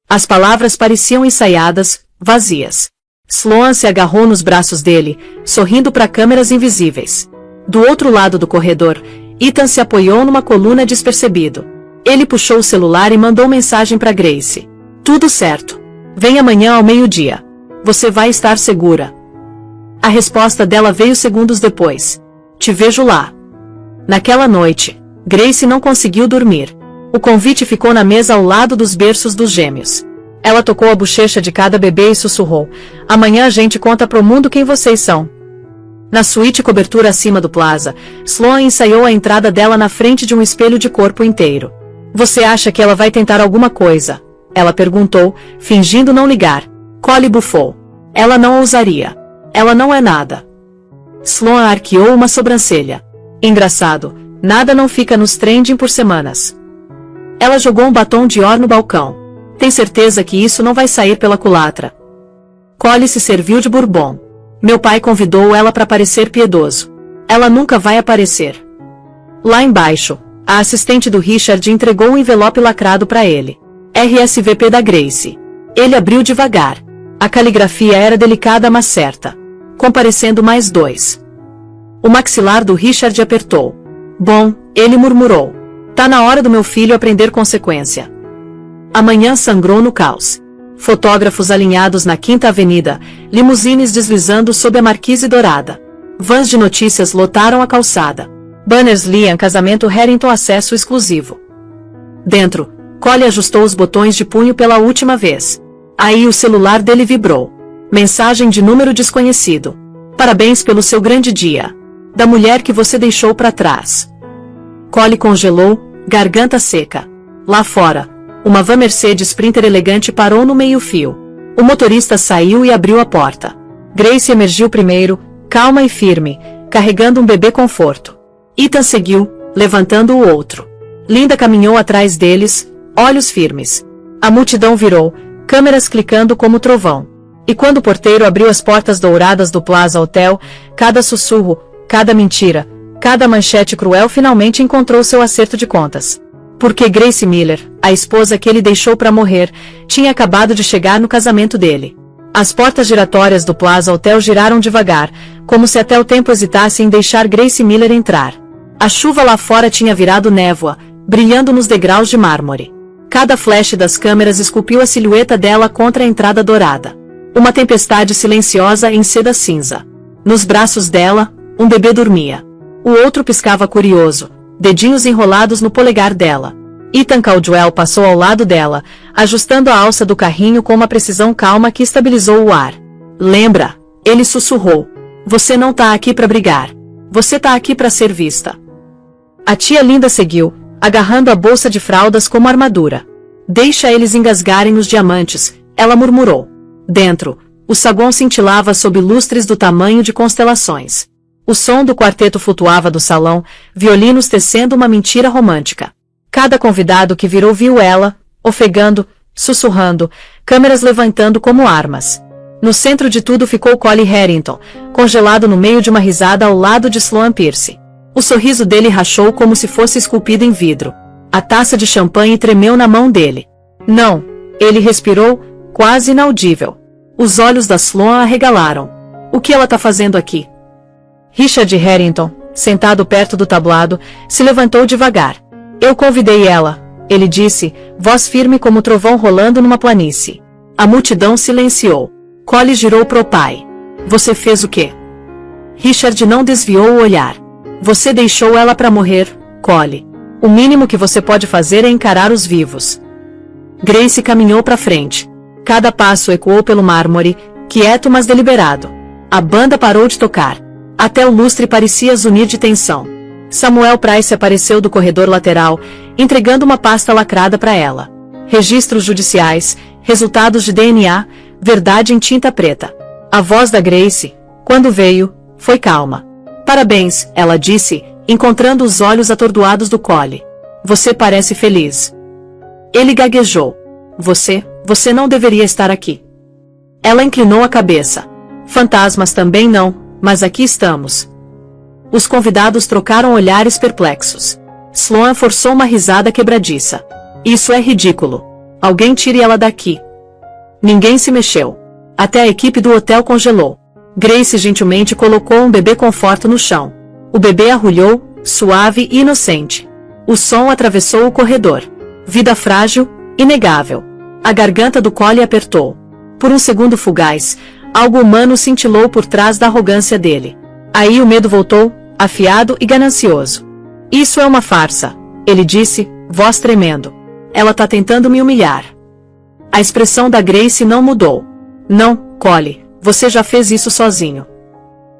As palavras pareciam ensaiadas, vazias. Sloane se agarrou nos braços dele, sorrindo para câmeras invisíveis. Do outro lado do corredor, Ethan se apoiou numa coluna despercebido. Ele puxou o celular e mandou mensagem para Grace. Tudo certo. Vem amanhã ao meio-dia. Você vai estar segura. A resposta dela veio segundos depois. Te vejo lá. Naquela noite, Grace não conseguiu dormir. O convite ficou na mesa ao lado dos berços dos gêmeos. Ela tocou a bochecha de cada bebê e sussurrou. Amanhã a gente conta pro mundo quem vocês são. Na suíte cobertura acima do Plaza, Sloane ensaiou a entrada dela na frente de um espelho de corpo inteiro. Você acha que ela vai tentar alguma coisa? Ela perguntou, fingindo não ligar. Collie bufou. Ela não ousaria. Ela não é nada. Sloane arqueou uma sobrancelha. Engraçado, nada não fica nos trending por semanas. Ela jogou um batom Dior no balcão. Tem certeza que isso não vai sair pela culatra? Collie se serviu de bourbon. Meu pai convidou ela para parecer piedoso. Ela nunca vai aparecer. Lá embaixo, a assistente do Richard entregou um envelope lacrado para ele. RSVP da Grace. Ele abriu devagar. A caligrafia era delicada mas certa. Comparecendo mais 2. O maxilar do Richard apertou. Bom, ele murmurou. Tá na hora do meu filho aprender consequência. A manhã sangrou no caos. Fotógrafos alinhados na Quinta Avenida, limusines deslizando sob a marquise dourada. Vans de notícias lotaram a calçada. Banners liam casamento Harrington acesso exclusivo. Dentro, Collie ajustou os botões de punho pela última vez. Aí o celular dele vibrou. Mensagem de número desconhecido. Parabéns pelo seu grande dia. Da mulher que você deixou para trás. Collie congelou, garganta seca. Lá fora, uma van Mercedes Sprinter elegante parou no meio-fio. O motorista saiu e abriu a porta. Grace emergiu primeiro, calma e firme, carregando um bebê conforto. Ethan seguiu, levantando o outro. Linda caminhou atrás deles, olhos firmes. A multidão virou, câmeras clicando como trovão. E quando o porteiro abriu as portas douradas do Plaza Hotel, cada sussurro, cada mentira, cada manchete cruel finalmente encontrou seu acerto de contas. Porque Grace Miller, a esposa que ele deixou para morrer, tinha acabado de chegar no casamento dele. As portas giratórias do Plaza Hotel giraram devagar, como se até o tempo hesitasse em deixar Grace Miller entrar. A chuva lá fora tinha virado névoa, brilhando nos degraus de mármore. Cada flash das câmeras esculpiu a silhueta dela contra a entrada dourada. Uma tempestade silenciosa em seda cinza. Nos braços dela, um bebê dormia. O outro piscava curioso, dedinhos enrolados no polegar dela. Ethan Caldwell passou ao lado dela, ajustando a alça do carrinho com uma precisão calma que estabilizou o ar. Lembra, ele sussurrou. Você não tá aqui para brigar. Você tá aqui para ser vista. A tia Linda seguiu, agarrando a bolsa de fraldas como armadura. Deixa eles engasgarem os diamantes, ela murmurou. Dentro, o saguão cintilava sob lustres do tamanho de constelações. O som do quarteto flutuava do salão, violinos tecendo uma mentira romântica. Cada convidado que virou viu ela, ofegando, sussurrando, câmeras levantando como armas. No centro de tudo ficou Collie Harrington, congelado no meio de uma risada ao lado de Sloan Pierce. O sorriso dele rachou como se fosse esculpido em vidro. A taça de champanhe tremeu na mão dele. Não, ele respirou, quase inaudível. Os olhos da Sloan arregalaram. O que ela tá fazendo aqui? Richard Harrington, sentado perto do tablado, se levantou devagar. Eu convidei ela, ele disse, voz firme como trovão rolando numa planície. A multidão silenciou. Collie girou pro pai. Você fez o quê? Richard não desviou o olhar. Você deixou ela para morrer, Collie. O mínimo que você pode fazer é encarar os vivos. Grace caminhou para frente. Cada passo ecoou pelo mármore, quieto mas deliberado. A banda parou de tocar. Até o lustre parecia zunir de tensão. Samuel Price apareceu do corredor lateral, entregando uma pasta lacrada para ela. Registros judiciais, resultados de DNA, verdade em tinta preta. A voz da Grace, quando veio, foi calma. Parabéns, ela disse, encontrando os olhos atordoados do Collie. Você parece feliz. Ele gaguejou. Você não deveria estar aqui. Ela inclinou a cabeça. Fantasmas também não, mas aqui estamos. Os convidados trocaram olhares perplexos. Sloan forçou uma risada quebradiça. Isso é ridículo. Alguém tire ela daqui. Ninguém se mexeu. Até a equipe do hotel congelou. Grace gentilmente colocou um bebê conforto no chão. O bebê arrulhou, suave e inocente. O som atravessou o corredor. Vida frágil, inegável. A garganta do Collie apertou. Por um segundo fugaz, algo humano cintilou por trás da arrogância dele. Aí o medo voltou, afiado e ganancioso. Isso é uma farsa, ele disse, voz tremendo. Ela tá tentando me humilhar. A expressão da Grace não mudou. Não, Collie, você já fez isso sozinho.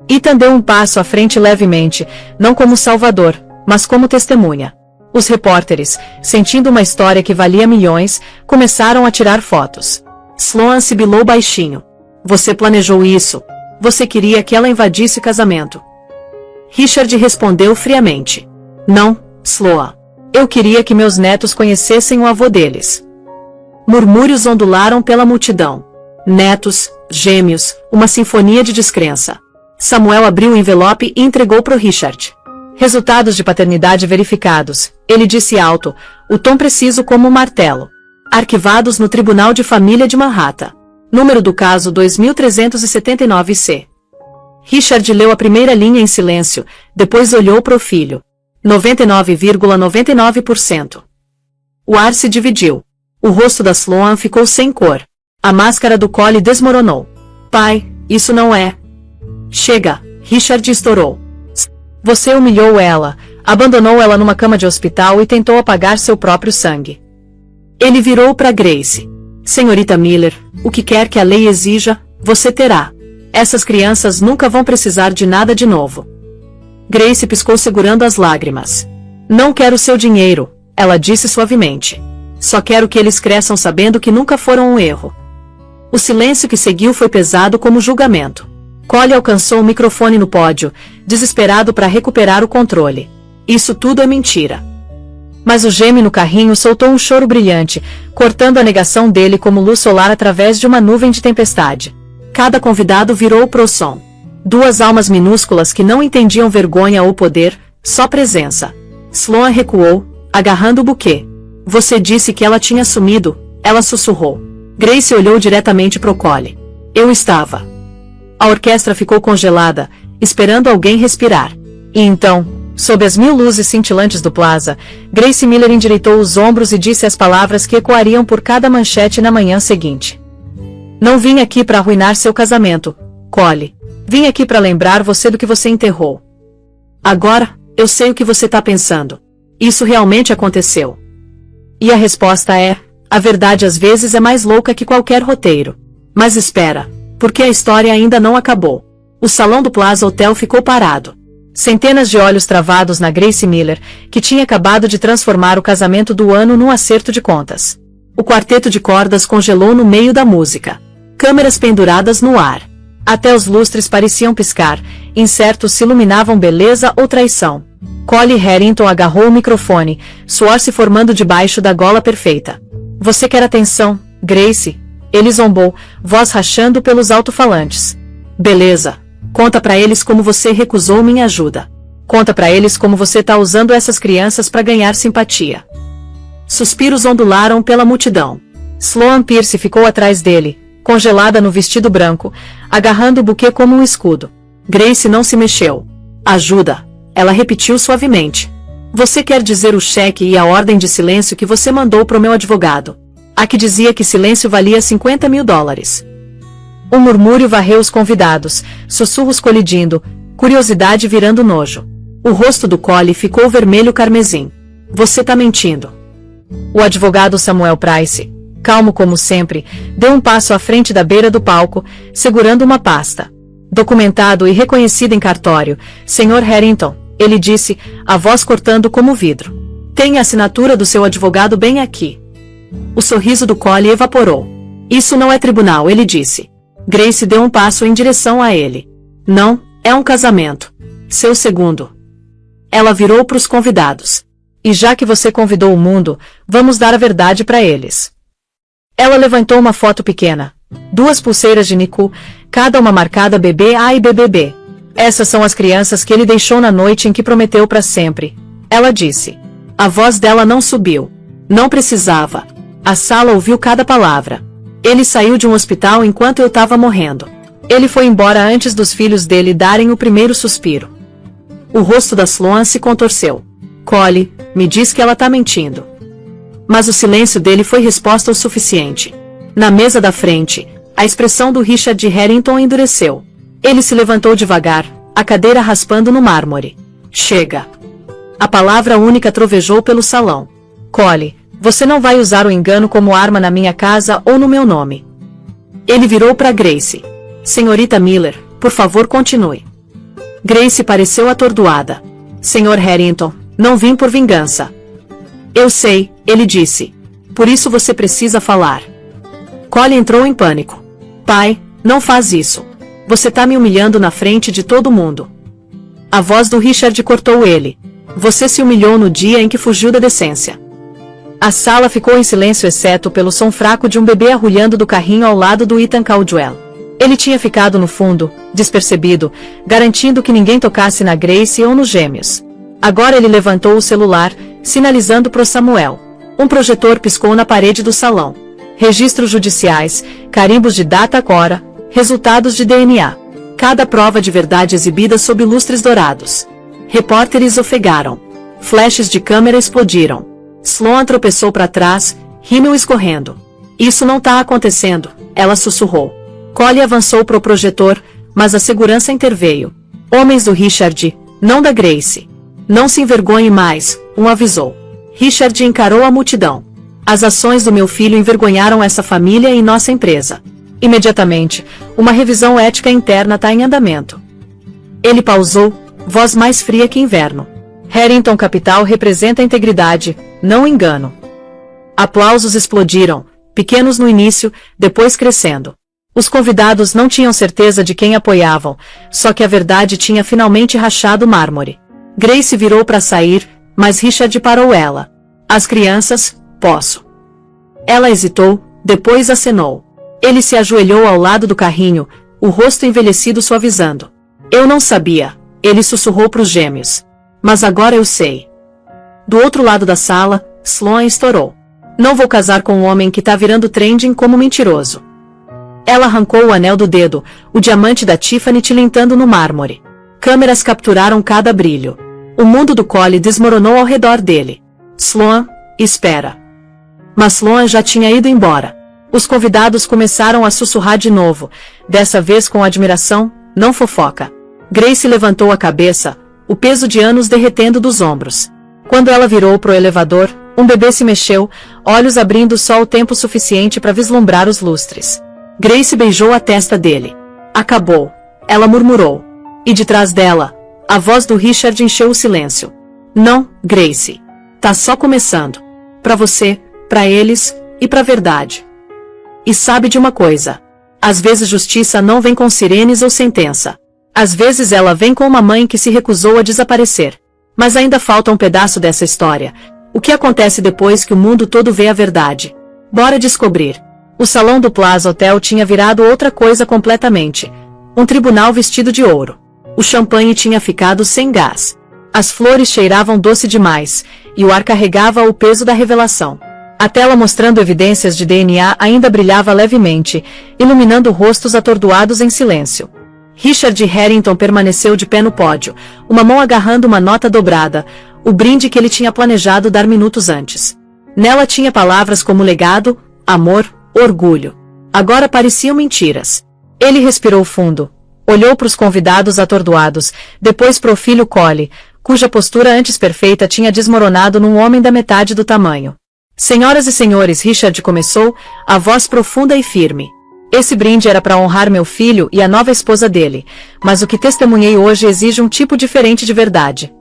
Ethan deu um passo à frente levemente, não como salvador, mas como testemunha. Os repórteres, sentindo uma história que valia milhões, começaram a tirar fotos. Sloan sibilou baixinho. Você planejou isso. Você queria que ela invadisse o casamento. Richard respondeu friamente. Não, Sloan. Eu queria que meus netos conhecessem o avô deles. Murmúrios ondularam pela multidão. Netos, gêmeos, uma sinfonia de descrença. Samuel abriu o envelope e entregou para o Richard. Resultados de paternidade verificados, ele disse alto, o tom preciso como um martelo. Arquivados no Tribunal de Família de Manhattan. Número do caso 2379C. Richard leu a primeira linha em silêncio, depois olhou para o filho. 99,99%. O ar se dividiu. O rosto da Sloan ficou sem cor. A máscara do Collie desmoronou. Pai, isso não é. Chega, Richard estourou. Você humilhou ela, abandonou ela numa cama de hospital e tentou apagar seu próprio sangue. Ele virou para Grace. Senhorita Miller, o que quer que a lei exija, você terá. Essas crianças nunca vão precisar de nada de novo. Grace piscou segurando as lágrimas. Não quero seu dinheiro, ela disse suavemente. Só quero que eles cresçam sabendo que nunca foram um erro. O silêncio que seguiu foi pesado como julgamento. Collie alcançou o microfone no pódio, desesperado para recuperar o controle. Isso tudo é mentira. Mas o gêmeo no carrinho soltou um choro brilhante, cortando a negação dele como luz solar através de uma nuvem de tempestade. Cada convidado virou pro som. Duas almas minúsculas que não entendiam vergonha ou poder, só presença. Sloan recuou, agarrando o buquê. Você disse que ela tinha sumido, ela sussurrou. Grace olhou diretamente pro Collie. Eu estava. A orquestra ficou congelada, esperando alguém respirar. E então, sob as 1000 luzes cintilantes do plaza, Grace Miller endireitou os ombros e disse as palavras que ecoariam por cada manchete na manhã seguinte. Não vim aqui para arruinar seu casamento, Collie. Vim aqui para lembrar você do que você enterrou. Agora, eu sei o que você tá pensando. Isso realmente aconteceu. E a resposta é, a verdade às vezes é mais louca que qualquer roteiro. Mas espera, porque a história ainda não acabou. O salão do Plaza Hotel ficou parado. Centenas de olhos travados na Grace Miller, que tinha acabado de transformar o casamento do ano num acerto de contas. O quarteto de cordas congelou no meio da música. Câmeras penduradas no ar. Até os lustres pareciam piscar, incertos se iluminavam beleza ou traição. Collie Harrington agarrou o microfone, suor se formando debaixo da gola perfeita. Você quer atenção, Grace? Ele zombou, voz rachando pelos alto-falantes. Beleza. Conta pra eles como você recusou minha ajuda. Conta pra eles como você tá usando essas crianças pra ganhar simpatia. Suspiros ondularam pela multidão. Sloan Pierce ficou atrás dele, congelada no vestido branco, agarrando o buquê como um escudo. Grace não se mexeu. Ajuda, ela repetiu suavemente. Você quer dizer o cheque e a ordem de silêncio que você mandou pro meu advogado? A que dizia que silêncio valia $50.000. Um murmúrio varreu os convidados, sussurros colidindo, curiosidade virando nojo. O rosto do Collie ficou vermelho carmesim. Você tá mentindo. O advogado Samuel Price, calmo como sempre, deu um passo à frente da beira do palco, segurando uma pasta. Documentado e reconhecido em cartório, Sr. Harrington, ele disse, a voz cortando como vidro. Tem a assinatura do seu advogado bem aqui. O sorriso do Collie evaporou. Isso não é tribunal, ele disse. Grace deu um passo em direção a ele. Não, é um casamento. Seu segundo. Ela virou para os convidados. E já que você convidou o mundo, vamos dar a verdade para eles. Ela levantou uma foto pequena. 2 pulseiras de Niku, cada uma marcada BBA e BBB. Essas são as crianças que ele deixou na noite em que prometeu para sempre. Ela disse. A voz dela não subiu. Não precisava. A sala ouviu cada palavra. Ele saiu de um hospital enquanto eu estava morrendo. Ele foi embora antes dos filhos dele darem o primeiro suspiro. O rosto da Sloan se contorceu. Collie, me diz que ela tá mentindo. Mas o silêncio dele foi resposta o suficiente. Na mesa da frente, a expressão do Richard Harrington endureceu. Ele se levantou devagar, a cadeira raspando no mármore. Chega. A palavra única trovejou pelo salão. Collie, você não vai usar o engano como arma na minha casa ou no meu nome. Ele virou para Grace. Senhorita Miller, por favor continue. Grace pareceu atordoada. Sr. Harrington, não vim por vingança. Eu sei, ele disse. Por isso você precisa falar. Collie entrou em pânico. Pai, não faz isso. Você tá me humilhando na frente de todo mundo. A voz do Richard cortou ele. Você se humilhou no dia em que fugiu da decência. A sala ficou em silêncio exceto pelo som fraco de um bebê arrulhando do carrinho ao lado do Ethan Caldwell. Ele tinha ficado no fundo, despercebido, garantindo que ninguém tocasse na Grace ou nos gêmeos. Agora ele levantou o celular, sinalizando pro Samuel. Um projetor piscou na parede do salão. Registros judiciais, carimbos de data agora, resultados de DNA. Cada prova de verdade exibida sob lustres dourados. Repórteres ofegaram. Flashes de câmera explodiram. Sloan tropeçou para trás, rímel escorrendo. Isso não tá acontecendo, ela sussurrou. Collie avançou pro projetor, mas a segurança interveio. Homens do Richard, não da Grace. Não se envergonhe mais, avisou. Richard encarou a multidão. As ações do meu filho envergonharam essa família e nossa empresa. Imediatamente, Uma revisão ética interna está em andamento. Ele pausou, voz mais fria que inverno. Harrington Capital representa integridade, não engano. Aplausos explodiram, pequenos no início, depois crescendo. Os convidados não tinham certeza de quem apoiavam, só que a verdade tinha finalmente rachado o mármore. Grace virou para sair, mas Richard parou ela. As crianças, posso. Ela hesitou, depois acenou. Ele se ajoelhou ao lado do carrinho, o rosto envelhecido suavizando. Eu não sabia, ele sussurrou para os gêmeos. Mas agora eu sei. Do outro lado da sala, Sloan estourou. Não vou casar com um homem que tá virando trending como mentiroso. Ela arrancou o anel do dedo, o diamante da Tiffany tilintando no mármore. Câmeras capturaram cada brilho. O mundo do Collie desmoronou ao redor dele. Sloan, espera. Mas Sloan já tinha ido embora. Os convidados começaram a sussurrar de novo, dessa vez com admiração, não fofoca. Grace levantou a cabeça, o peso de anos derretendo dos ombros. Quando ela virou pro elevador, um bebê se mexeu, olhos abrindo só o tempo suficiente para vislumbrar os lustres. Grace beijou a testa dele. Acabou, ela murmurou. E de trás dela, a voz do Richard encheu o silêncio. Não, Grace. Tá só começando. Pra você, pra eles, e pra verdade. E sabe de uma coisa? Às vezes justiça não vem com sirenes ou sentença. Às vezes ela vem com uma mãe que se recusou a desaparecer. Mas ainda falta um pedaço dessa história. O que acontece depois que o mundo todo vê a verdade? Bora descobrir. O salão do Plaza Hotel tinha virado outra coisa completamente. Um tribunal vestido de ouro. O champanhe tinha ficado sem gás. As flores cheiravam doce demais, e o ar carregava o peso da revelação. A tela mostrando evidências de DNA ainda brilhava levemente, iluminando rostos atordoados em silêncio. Richard Harrington permaneceu de pé no pódio, uma mão agarrando uma nota dobrada, o brinde que ele tinha planejado dar minutos antes. Nela tinha palavras como legado, amor, orgulho. Agora pareciam mentiras. Ele respirou fundo, olhou para os convidados atordoados, depois para o filho Collie, cuja postura antes perfeita tinha desmoronado num homem da metade do tamanho. Senhoras e senhores, Richard começou, a voz profunda e firme. Esse brinde era para honrar meu filho e a nova esposa dele, mas o que testemunhei hoje exige um tipo diferente de verdade.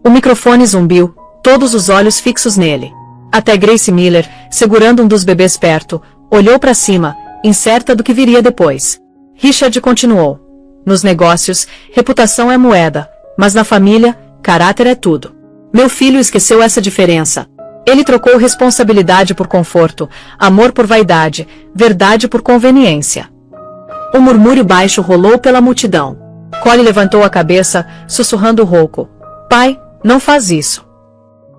O microfone zumbiu, todos os olhos fixos nele. Até Grace Miller, segurando um dos bebês perto, olhou para cima, incerta do que viria depois. Richard continuou. Nos negócios, reputação é moeda, mas na família, caráter é tudo. Meu filho esqueceu essa diferença. Ele trocou responsabilidade por conforto, amor por vaidade, verdade por conveniência. Um murmúrio baixo rolou pela multidão. Collie levantou a cabeça, sussurrando rouco. Pai, não faz isso.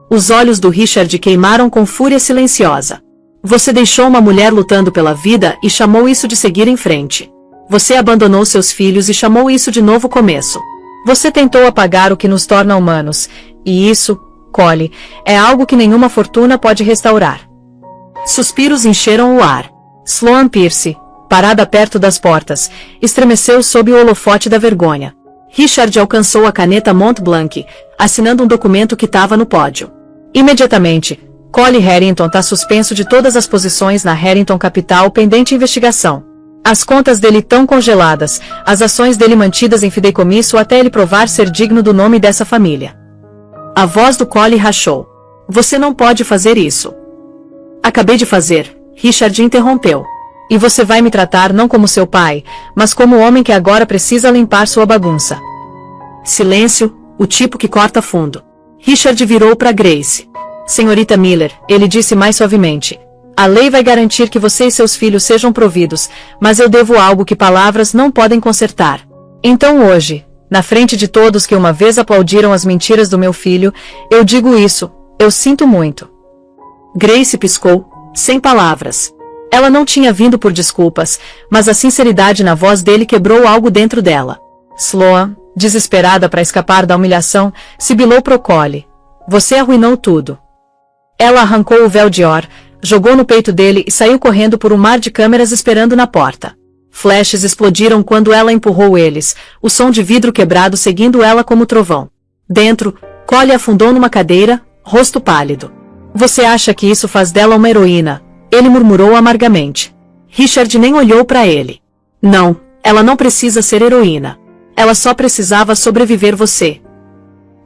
Os olhos do Richard queimaram com fúria silenciosa. Você deixou uma mulher lutando pela vida e chamou isso de seguir em frente. Você abandonou seus filhos e chamou isso de novo começo. Você tentou apagar o que nos torna humanos, e isso, Collie, é algo que nenhuma fortuna pode restaurar. Suspiros encheram o ar. Sloan Pierce, parada perto das portas, estremeceu sob o holofote da vergonha. Richard alcançou a caneta Mont Blanc, assinando um documento que estava no pódio. Imediatamente, Collie Harrington está suspenso de todas as posições na Harrington Capital pendente investigação. As contas dele estão congeladas, as ações dele mantidas em fideicomisso até ele provar ser digno do nome dessa família. A voz do Collie rachou. Você não pode fazer isso. Acabei de fazer, Richard interrompeu. E você vai me tratar não como seu pai, mas como o homem que agora precisa limpar sua bagunça. Silêncio, o tipo que corta fundo. Richard virou para Grace. Senhorita Miller, ele disse mais suavemente. A lei vai garantir que você e seus filhos sejam providos, mas eu devo algo que palavras não podem consertar. Então hoje, na frente de todos que uma vez aplaudiram as mentiras do meu filho, eu digo isso, eu sinto muito. Grace piscou, sem palavras. Ela não tinha vindo por desculpas, mas a sinceridade na voz dele quebrou algo dentro dela. Sloan, desesperada para escapar da humilhação, sibilou pro Collie. Você arruinou tudo. Ela arrancou o véu de or, jogou no peito dele e saiu correndo por um mar de câmeras esperando na porta. Flashes explodiram quando ela empurrou eles, o som de vidro quebrado seguindo ela como trovão. Dentro, Collie afundou numa cadeira, rosto pálido. Você acha que isso faz dela uma heroína? Ele murmurou amargamente. Richard nem olhou para ele. Não, ela não precisa ser heroína. Ela só precisava sobreviver você.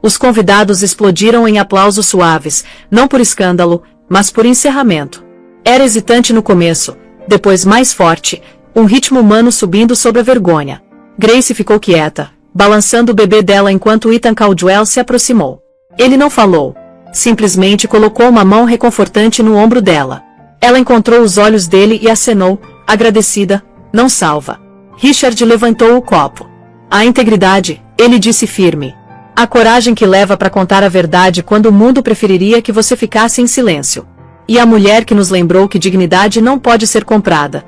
Os convidados explodiram em aplausos suaves, não por escândalo, mas por encerramento. Era hesitante no começo, depois mais forte, um ritmo humano subindo sobre a vergonha. Grace ficou quieta, balançando o bebê dela enquanto Ethan Caldwell se aproximou. Ele não falou. Simplesmente colocou uma mão reconfortante no ombro dela. Ela encontrou os olhos dele e acenou, agradecida, não salva. Richard levantou o copo. A integridade, ele disse firme. A coragem que leva para contar a verdade quando o mundo preferiria que você ficasse em silêncio. E a mulher que nos lembrou que dignidade não pode ser comprada.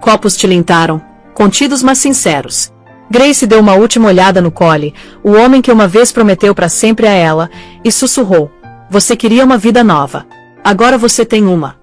Copos tilintaram, contidos mas sinceros. Grace deu uma última olhada no Collie, o homem que uma vez prometeu para sempre a ela, e sussurrou. Você queria uma vida nova. Agora você tem uma.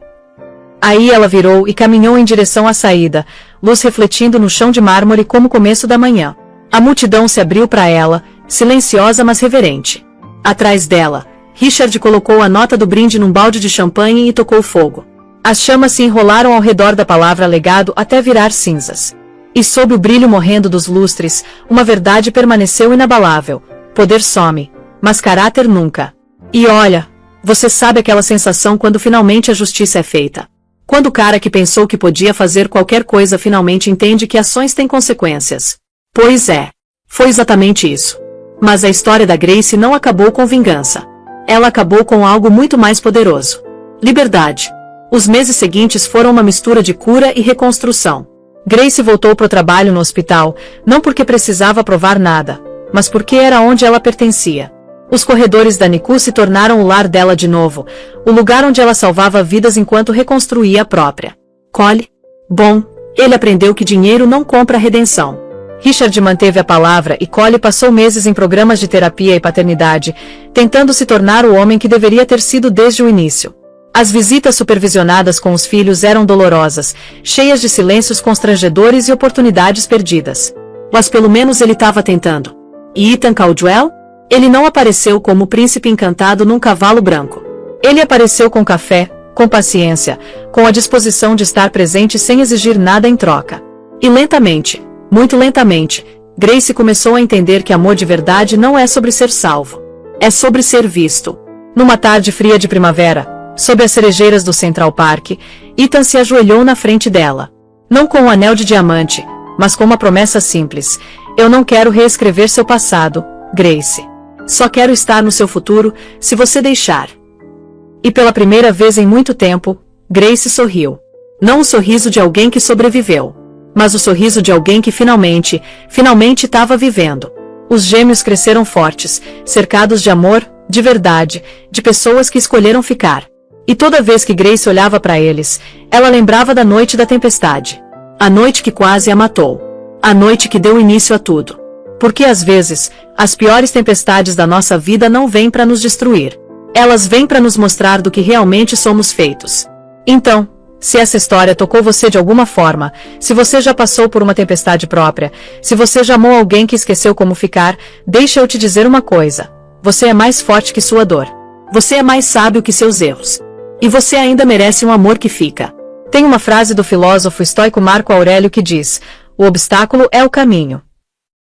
Aí ela virou e caminhou em direção à saída, luz refletindo no chão de mármore como o começo da manhã. A multidão se abriu para ela, silenciosa mas reverente. Atrás dela, Richard colocou a nota do brinde num balde de champanhe e tocou fogo. As chamas se enrolaram ao redor da palavra legado até virar cinzas. E sob o brilho morrendo dos lustres, uma verdade permaneceu inabalável. Poder some, mas caráter nunca. E olha, você sabe aquela sensação quando finalmente a justiça é feita. Quando o cara que pensou que podia fazer qualquer coisa finalmente entende que ações têm consequências. Pois é. Foi exatamente isso. Mas a história da Grace não acabou com vingança. Ela acabou com algo muito mais poderoso. Liberdade. Os meses seguintes foram uma mistura de cura e reconstrução. Grace voltou para o trabalho no hospital, não porque precisava provar nada, mas porque era onde ela pertencia. Os corredores da NICU se tornaram o lar dela de novo, o lugar onde ela salvava vidas enquanto reconstruía a própria. Collie? Bom, ele aprendeu que dinheiro não compra redenção. Richard manteve a palavra e Collie passou meses em programas de terapia e paternidade, tentando se tornar o homem que deveria ter sido desde o início. As visitas supervisionadas com os filhos eram dolorosas, cheias de silêncios constrangedores e oportunidades perdidas. Mas pelo menos ele estava tentando. E Ethan Caldwell? Ele não apareceu como o príncipe encantado num cavalo branco. Ele apareceu com café, com paciência, com a disposição de estar presente sem exigir nada em troca. E lentamente, muito lentamente, Grace começou a entender que amor de verdade não é sobre ser salvo. É sobre ser visto. Numa tarde fria de primavera, sob as cerejeiras do Central Park, Ethan se ajoelhou na frente dela. Não com um anel de diamante, mas com uma promessa simples. Eu não quero reescrever seu passado, Grace. Só quero estar no seu futuro, se você deixar. E pela primeira vez em muito tempo, Grace sorriu. Não o sorriso de alguém que sobreviveu, mas o sorriso de alguém que finalmente estava vivendo. Os gêmeos cresceram fortes, cercados de amor, de verdade, de pessoas que escolheram ficar. E toda vez que Grace olhava para eles, ela lembrava da noite da tempestade. A noite que quase a matou. A noite que deu início a tudo. Porque às vezes, as piores tempestades da nossa vida não vêm para nos destruir. Elas vêm para nos mostrar do que realmente somos feitos. Então, se essa história tocou você de alguma forma, se você já passou por uma tempestade própria, se você já amou alguém que esqueceu como ficar, deixa eu te dizer uma coisa. Você é mais forte que sua dor. Você é mais sábio que seus erros. E você ainda merece um amor que fica. Tem uma frase do filósofo estoico Marco Aurélio que diz: o obstáculo é o caminho.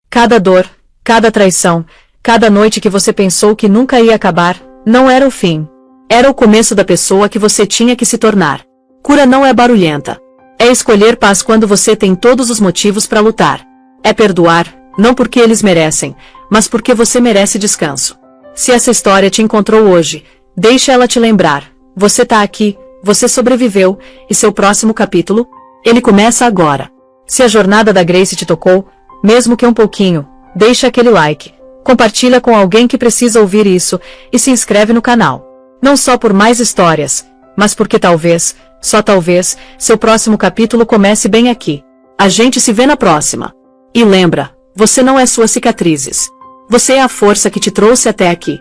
Cada dor, cada traição, cada noite que você pensou que nunca ia acabar, não era o fim. Era o começo da pessoa que você tinha que se tornar. Cura não é barulhenta. É escolher paz quando você tem todos os motivos para lutar. É perdoar, não porque eles merecem, mas porque você merece descanso. Se essa história te encontrou hoje, deixa ela te lembrar. Você tá aqui, você sobreviveu, e seu próximo capítulo? Ele começa agora. Se a jornada da Grace te tocou, mesmo que um pouquinho, deixa aquele like, compartilha com alguém que precisa ouvir isso, e se inscreve no canal. Não só por mais histórias, mas porque talvez, só talvez, seu próximo capítulo comece bem aqui. A gente se vê na próxima. E lembra, você não é suas cicatrizes. Você é a força que te trouxe até aqui.